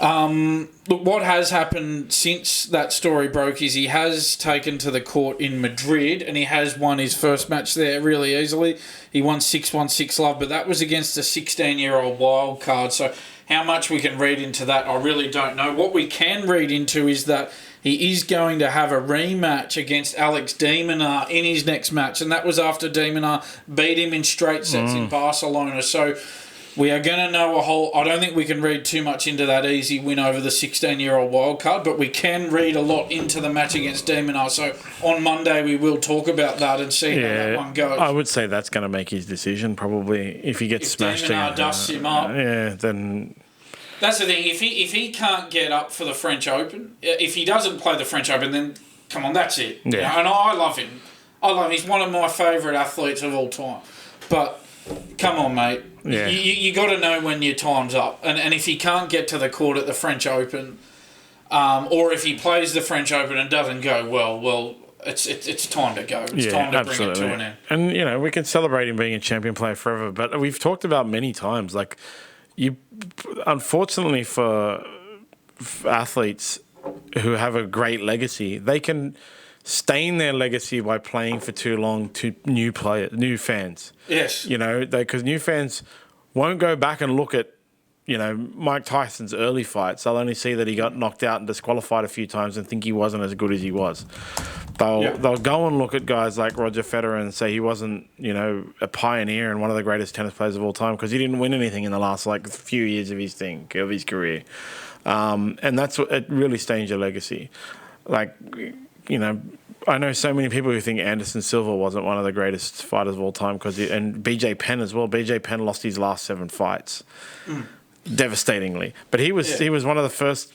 Look, what has happened since that story broke is he has taken to the court in Madrid and he has won his first match there really easily. He won 6-1, 6-love, but that was against a 16-year-old wild card. So how much we can read into that, I really don't know. What we can read into is that he is going to have a rematch against Alex de Minaur in his next match, and that was after de Minaur beat him in straight sets in Barcelona. So we are going to know I don't think we can read too much into that easy win over the 16-year-old wild card, but we can read a lot into the match against de Minaur. So on Monday we will talk about that and see how that one goes. I would say that's going to make his decision probably if he gets smashed. If de Minaur dusts him up. Yeah, then... That's the thing. If he can't get up for the French Open, if he doesn't play the French Open, then come on, that's it. Yeah. You know, and I love him. He's one of my favourite athletes of all time. But come on, mate. Yeah. You got to know when your time's up. And if he can't get to the court at the French Open, or if he plays the French Open and doesn't go well, it's time to go. It's time to bring it to an end. And we can celebrate him being a champion player forever. But we've talked about many times, like. Unfortunately for athletes who have a great legacy, they can stain their legacy by playing for too long to new fans. Yes. Because new fans won't go back and look at, Mike Tyson's early fights. They'll only see that he got knocked out and disqualified a few times and think he wasn't as good as he was. They'll go and look at guys like Roger Federer and say he wasn't, a pioneer and one of the greatest tennis players of all time because he didn't win anything in the last few years of his career. And that's what it really stains your legacy. I know so many people who think Anderson Silva wasn't one of the greatest fighters of all time and BJ Penn as well. BJ Penn lost his last 7 fights. Devastatingly, but he was one of the first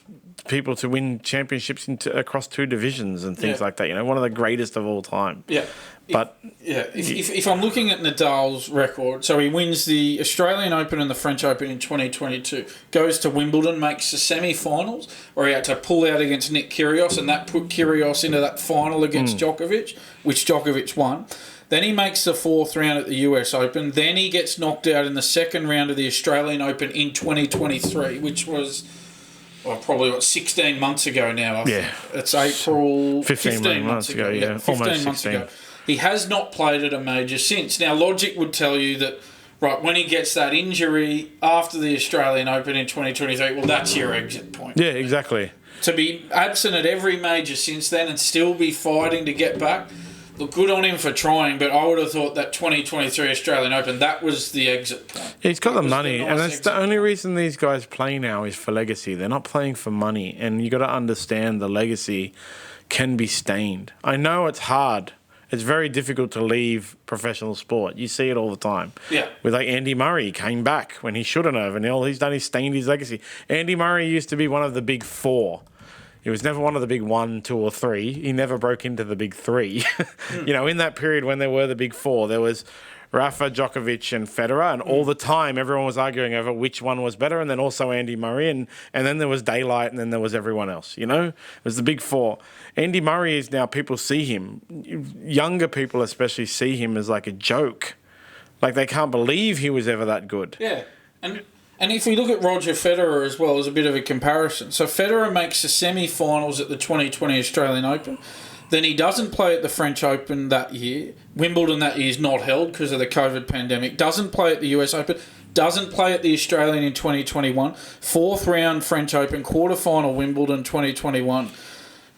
people to win championships across 2 divisions and things like that. One of the greatest of all time. Yeah, but if I'm looking at Nadal's record, so he wins the Australian Open and the French Open in 2022, goes to Wimbledon, makes the semi-finals, where he had to pull out against Nick Kyrgios, and that put Kyrgios into that final against Djokovic, which Djokovic won. Then he makes the 4th round at the US Open. Then he gets knocked out in the 2nd round of the Australian Open in 2023, which was probably 16 months ago now. I think. It's April. 15 months ago, yeah. 15 months ago. He has not played at a major since. Now, logic would tell you that, when he gets that injury after the Australian Open in 2023, well, that's your exit point. Yeah, exactly. To be absent at every major since then and still be fighting to get back. Look, good on him for trying, but I would have thought that 2023 Australian Open, that was the exit point. He's got the money, and that's the only reason these guys play now is for legacy. They're not playing for money, and you got to understand the legacy can be stained. I know it's hard. It's very difficult to leave professional sport. You see it all the time. Yeah. With Andy Murray, he came back when he shouldn't have, and all he's done is stained his legacy. Andy Murray used to be one of the big 4. He was never one of the big 1, 2, or 3. He never broke into the big 3. You know, in that period when there were the big 4, there was Rafa, Djokovic, and Federer, and all the time everyone was arguing over which one was better, and then also Andy Murray, and then there was Daylight, and then there was everyone else, you know? It was the big 4. Andy Murray is now, people see him, younger people especially see him as like a joke. Like, they can't believe he was ever that good. Yeah, and if we look at Roger Federer as well as a bit of a comparison, so Federer makes the semi-finals at the 2020 Australian Open. Then he doesn't play at the French Open that year. Wimbledon that year is not held because of the COVID pandemic. Doesn't play at the US Open. Doesn't play at the Australian in 2021. 4th round French Open. Quarterfinal Wimbledon 2021.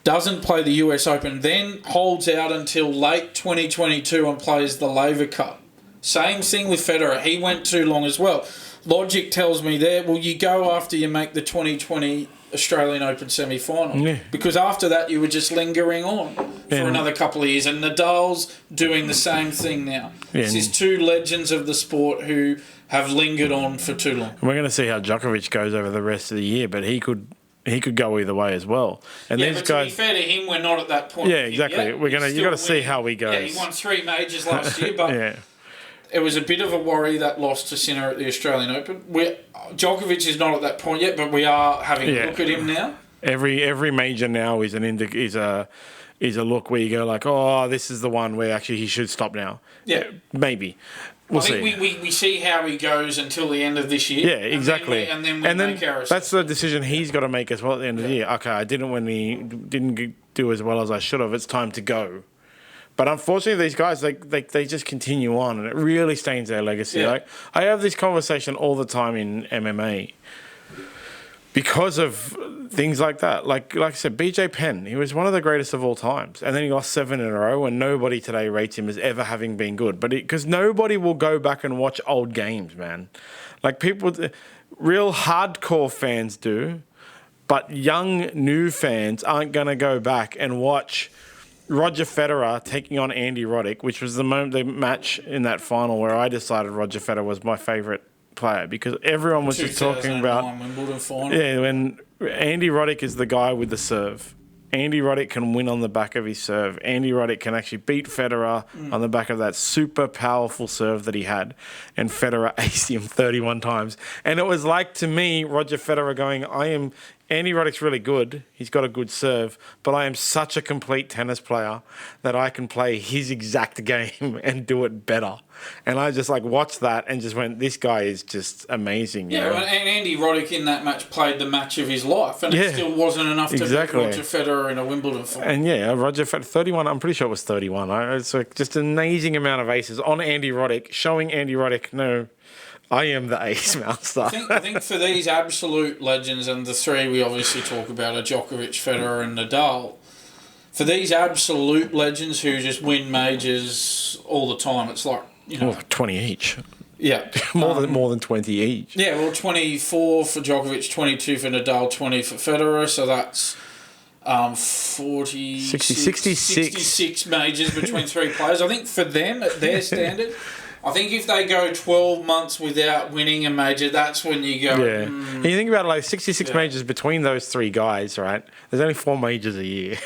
Doesn't play the US Open. Then holds out until late 2022 and plays the Laver Cup. Same thing with Federer. He went too long as well. Logic tells me there, well, you go after you make the 2020 Australian Open semi-final. Yeah. Because after that, you were just lingering on for another couple of years. And Nadal's doing the same thing now. Yeah. This is 2 legends of the sport who have lingered on for too long. And we're going to see how Djokovic goes over the rest of the year, but he could go either way as well. And yeah, these but guys, to be fair to him, we're not at that point. yeah, exactly. Yet. You got to see how he goes. Yeah, he won 3 majors last year, but yeah. it was a bit of a worry that loss to Sinner at the Australian Open. Djokovic is not at that point yet, but we are having a look at him now. Every major now is a look where you go like, oh, this is the one where actually he should stop now. Yeah, maybe. We'll see. I think we see how he goes until the end of this year. Yeah, exactly. And then we make our assessment. That's the decision he's got to make as well at the end of the year. Okay, I didn't do as well as I should have. It's time to go. But unfortunately, these guys, they just continue on, and it really stains their legacy. Yeah. Like, I have this conversation all the time in MMA because of things like that. Like I said, BJ Penn, he was one of the greatest of all times, and then he lost 7 in a row, and nobody today rates him as ever having been good. But because nobody will go back and watch old games, man. Like, people, real hardcore fans do, but young new fans aren't going to go back and watch Roger Federer taking on Andy Roddick, which was the match in that final where I decided Roger Federer was my favourite player, because everyone was just talking about Wimbledon final. Yeah, when Andy Roddick is the guy with the serve. Andy Roddick can win on the back of his serve. Andy Roddick can actually beat Federer on the back of that super powerful serve that he had. And Federer aced him 31 times. And it was like, to me, Roger Federer going, Andy Roddick's really good. He's got a good serve, but I am such a complete tennis player that I can play his exact game and do it better. And I just watched that and just went, this guy is just amazing. Yeah, you know? and Andy Roddick in that match played the match of his life, and it still wasn't enough to beat Roger Federer in a Wimbledon final. And Roger Federer, 31, I'm pretty sure it was 31. It's just an amazing amount of aces on Andy Roddick, showing Andy Roddick, no, I am the ace master. I think for these absolute legends, and the 3 we obviously talk about are Djokovic, Federer and Nadal, for these absolute legends who just win majors all the time, it's like, 20 each. Yeah. more than 20 each. Yeah, well, 24 for Djokovic, 22 for Nadal, 20 for Federer, so that's 66 majors between 3 players. I think for them, at their standard, I think if they go 12 months without winning a major, that's when you go... Yeah. And you think about it, 66 majors between those 3 guys, right? There's only 4 majors a year.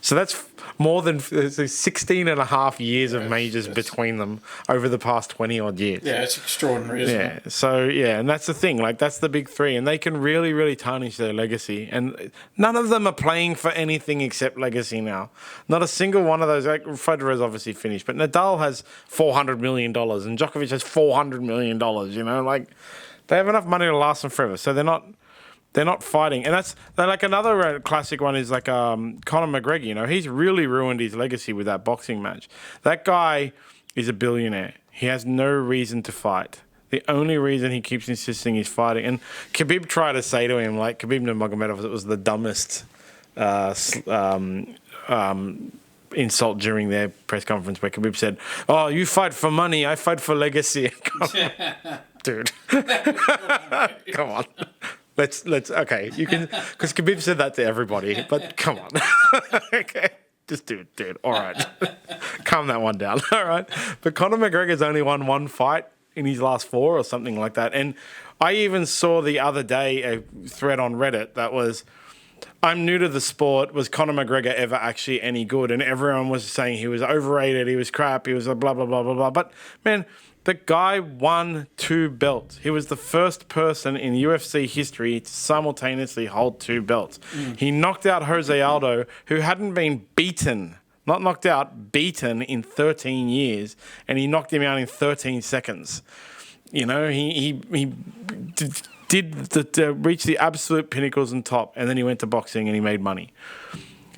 So that's more than 16 and a half years of majors between them over the past 20 odd years. Yeah, it's extraordinary, isn't it? So, and that's the thing. That's the big 3. And they can really, really tarnish their legacy. And none of them are playing for anything except legacy now. Not a single one of those. Federer's obviously finished. But Nadal has $400 million and Djokovic has $400 million, They have enough money to last them forever. So they're not fighting. And they're another classic one is Conor McGregor, he's really ruined his legacy with that boxing match. That guy is a billionaire. He has no reason to fight. The only reason he keeps insisting he's fighting. And Khabib tried to say to him, Khabib Nurmagomedov, it was the dumbest insult during their press conference where Khabib said, "Oh, you fight for money, I fight for legacy." Dude. Come on. Let's okay. You can, because Khabib said that to everybody, but come on. Okay, just dude. All right, calm that one down. All right, but Conor McGregor's only won 1 fight in his last 4 or something like that. And I even saw the other day a thread on Reddit that was I'm new to the sport. Was Conor McGregor ever actually any good? And everyone was saying he was overrated, he was crap, he was a blah, blah, blah, blah, blah. But, man, the guy won 2 belts. He was the first person in UFC history to simultaneously hold 2 belts. He knocked out Jose Aldo, who hadn't been beaten, not knocked out, beaten in 13 years, and he knocked him out in 13 seconds. You know, he did reach the absolute pinnacles and top, and then he went to boxing and he made money.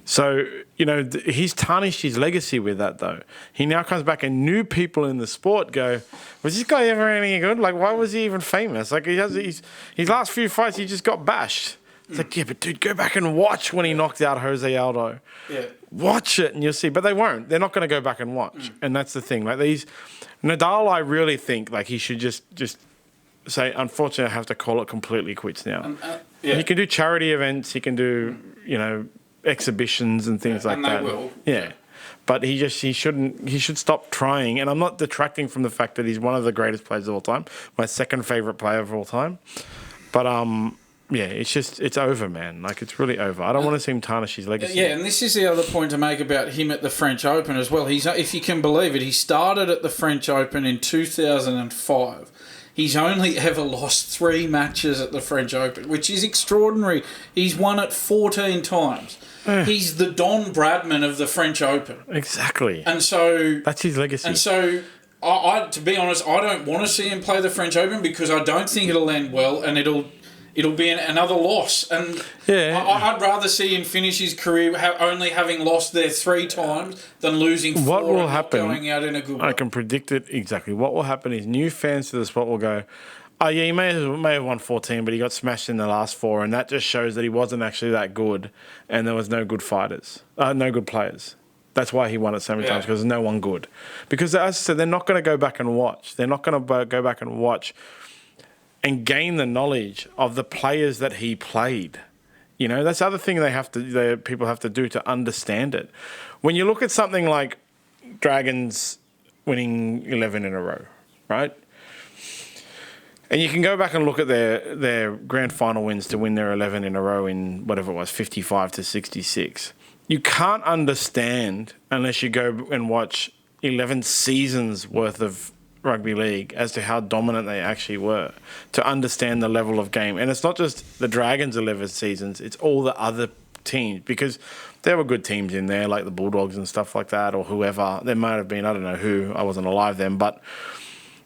So, you know, he's tarnished his legacy with that, though. He now comes back and new people in the sport go, was this guy ever any good? Like, why was he even famous? Like, his last few fights, he just got bashed. It's like, yeah, but dude, go back and watch when he knocked out Jose Aldo. Yeah. Watch it and you'll see. But they won't. They're not going to go back and watch. And that's the thing. Like, Nadal, I really think, like, he should just say, unfortunately, I have to call it completely quits now. He can do charity events. He can do, you know, exhibitions and things like that. And they will. Yeah. But he should stop trying. And I'm not detracting from the fact that he's one of the greatest players of all time. My second favourite player of all time. But, yeah, it's over, man. Like, it's really over. I don't want to see him tarnish his legacy. Yeah, and this is the other point to make about him at the French Open as well. If you can believe it, he started at the French Open in 2005. He's only ever lost 3 matches at the French Open, which is extraordinary. He's won it 14 times. He's the Don Bradman of the French Open. Exactly. And so... that's his legacy. And so, I to be honest, I don't want to see him play the French Open because I don't think it'll end well and it'll be another loss. And I'd rather see him finish his career only having lost there 3 times than losing 4 what will and happen, going out in a good way. I can predict it exactly. What will happen is new fans to the sport will go, oh, yeah, he may have won 14, but he got smashed in the last 4, and that just shows that he wasn't actually that good, and there was no good fighters, no good players. That's why he won it so many times, because there's no one good. Because, as I said, they're not going to go back and watch. They're not going to go back and watch and gain the knowledge of the players that he played. You know, that's the other thing people have to do to understand it. When you look at something like Dragons winning 11 in a row, right? And you can go back and look at their grand final wins to win their 11 in a row in whatever it was, 55 to 66. You can't understand unless you go and watch 11 seasons worth of rugby league as to how dominant they actually were to understand the level of game. And it's not just the Dragons 11 seasons, it's all the other teams, because there were good teams in there like the Bulldogs and stuff like that, or whoever. There might have been, I don't know who, I wasn't alive then, but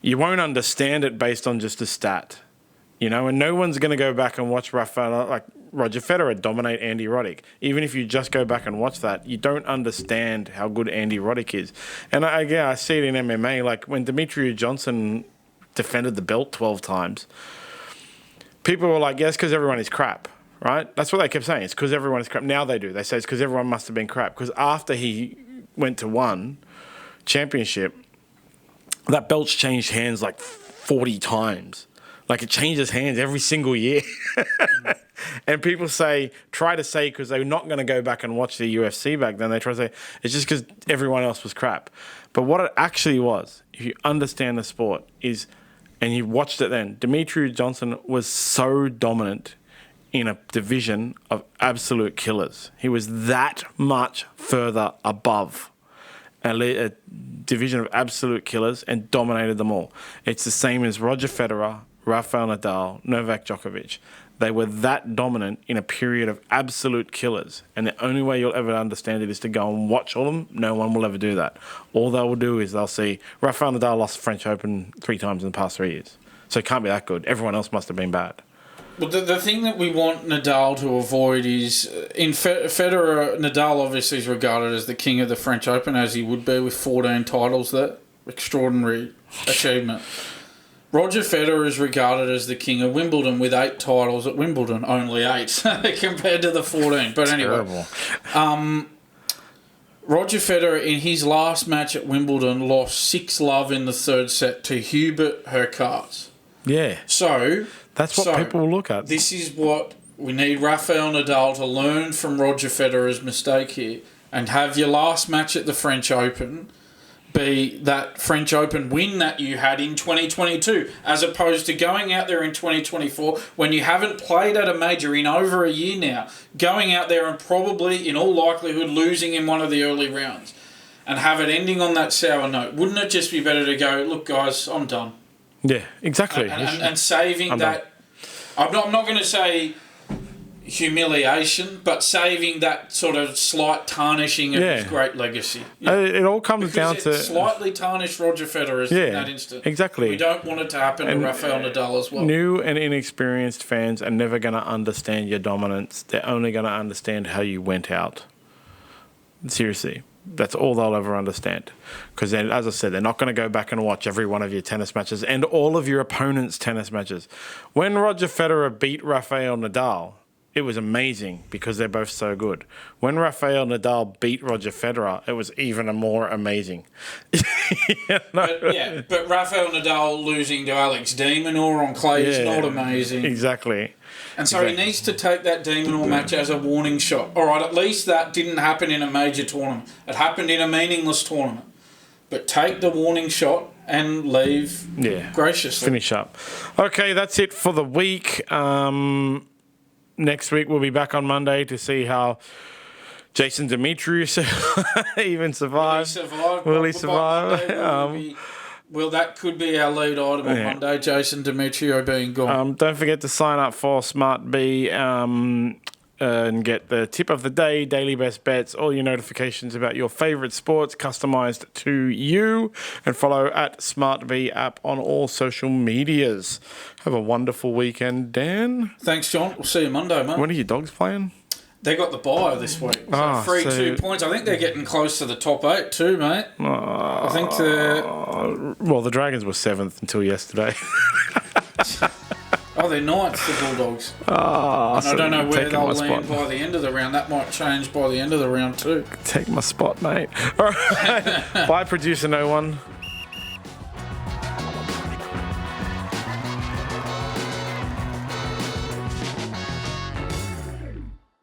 you won't understand it based on just a stat, you know, and no one's going to go back and watch Rafael, like Roger Federer dominate Andy Roddick. Even if you just go back and watch that, you don't understand how good Andy Roddick is. And I see it in MMA, like when Demetriou Johnson defended the belt 12 times, people were like, yes, because everyone is crap, right? That's what they kept saying. It's because everyone is crap. Now they do. They say it's because everyone must have been crap. Because after he went to one championship, that belt's changed hands like 40 times. Like, it changes hands every single year. And people try to say, because they're not going to go back and watch the UFC back then, they try to say, it's just because everyone else was crap. But what it actually was, if you understand the sport, is, and you watched it then, Demetriou Johnson was so dominant in a division of absolute killers. He was that much further above a division of absolute killers and dominated them all. It's the same as Roger Federer, Rafael Nadal, Novak Djokovic. They were that dominant in a period of absolute killers. And the only way you'll ever understand it is to go and watch all of them. No one will ever do that. All they will do is they'll see Rafael Nadal lost the French Open 3 times in the past 3 years. So it can't be that good. Everyone else must have been bad. Well, the thing that we want Nadal to avoid is, in Federer, Nadal obviously is regarded as the king of the French Open, as he would be with 14 titles there. Extraordinary achievement. Roger Federer is regarded as the king of Wimbledon with 8 titles at Wimbledon, only 8 compared to the 14. But anyway, Roger Federer in his last match at Wimbledon lost 6-love in the 3rd set to Hubert Hurkacz. Yeah. So that's what people will look at. This is what we need Rafael Nadal to learn from Roger Federer's mistake here and have your last match at the French Open be that French Open win that you had in 2022, as opposed to going out there in 2024 when you haven't played at a major in over a year now, going out there and probably, in all likelihood, losing in one of the early rounds, and have it ending on that sour note. Wouldn't it just be better to go, look, guys, I'm done? Yeah, exactly. And saving that... I'm not going to say humiliation, but saving that sort of slight tarnishing of his great legacy. It all comes down to slightly tarnished Roger Federer in that instant. Exactly. We don't want it to happen to Rafael Nadal as well. New and inexperienced fans are never going to understand your dominance. They're only going to understand how you went out. Seriously. That's all they'll ever understand. Because then, as I said, they're not going to go back and watch every one of your tennis matches and all of your opponents' tennis matches. When Roger Federer beat Rafael Nadal, it was amazing because they're both so good. When Rafael Nadal beat Roger Federer, it was even more amazing. But Rafael Nadal losing to Alex de Minaur on clay is not amazing. Exactly. And so he needs to take that de Minaur match as a warning shot. All right, at least that didn't happen in a major tournament. It happened in a meaningless tournament. But take the warning shot and leave graciously. Finish up. Okay, that's it for the week. Next week, we'll be back on Monday to see how Jason Demetriou even survived. Will he survive? Well, that could be our lead item on Monday, Jason Demetriou being gone. Don't forget to sign up for SmartB and get the tip of the day, daily best bets, all your notifications about your favourite sports customised to you, and follow at SmartB app on all social medias. Have a wonderful weekend, Dan. Thanks, John. We'll see you Monday, mate. When are your Dogs playing? They got the bye this week. So 2 points. I think they're getting close to the top 8 too, mate. I think the Dragons were 7th until yesterday. They're 9th, the Bulldogs. I don't know where they'll land by the end of the round. That might change by the end of the round too. Take my spot, mate. All right. Bye, producer no one.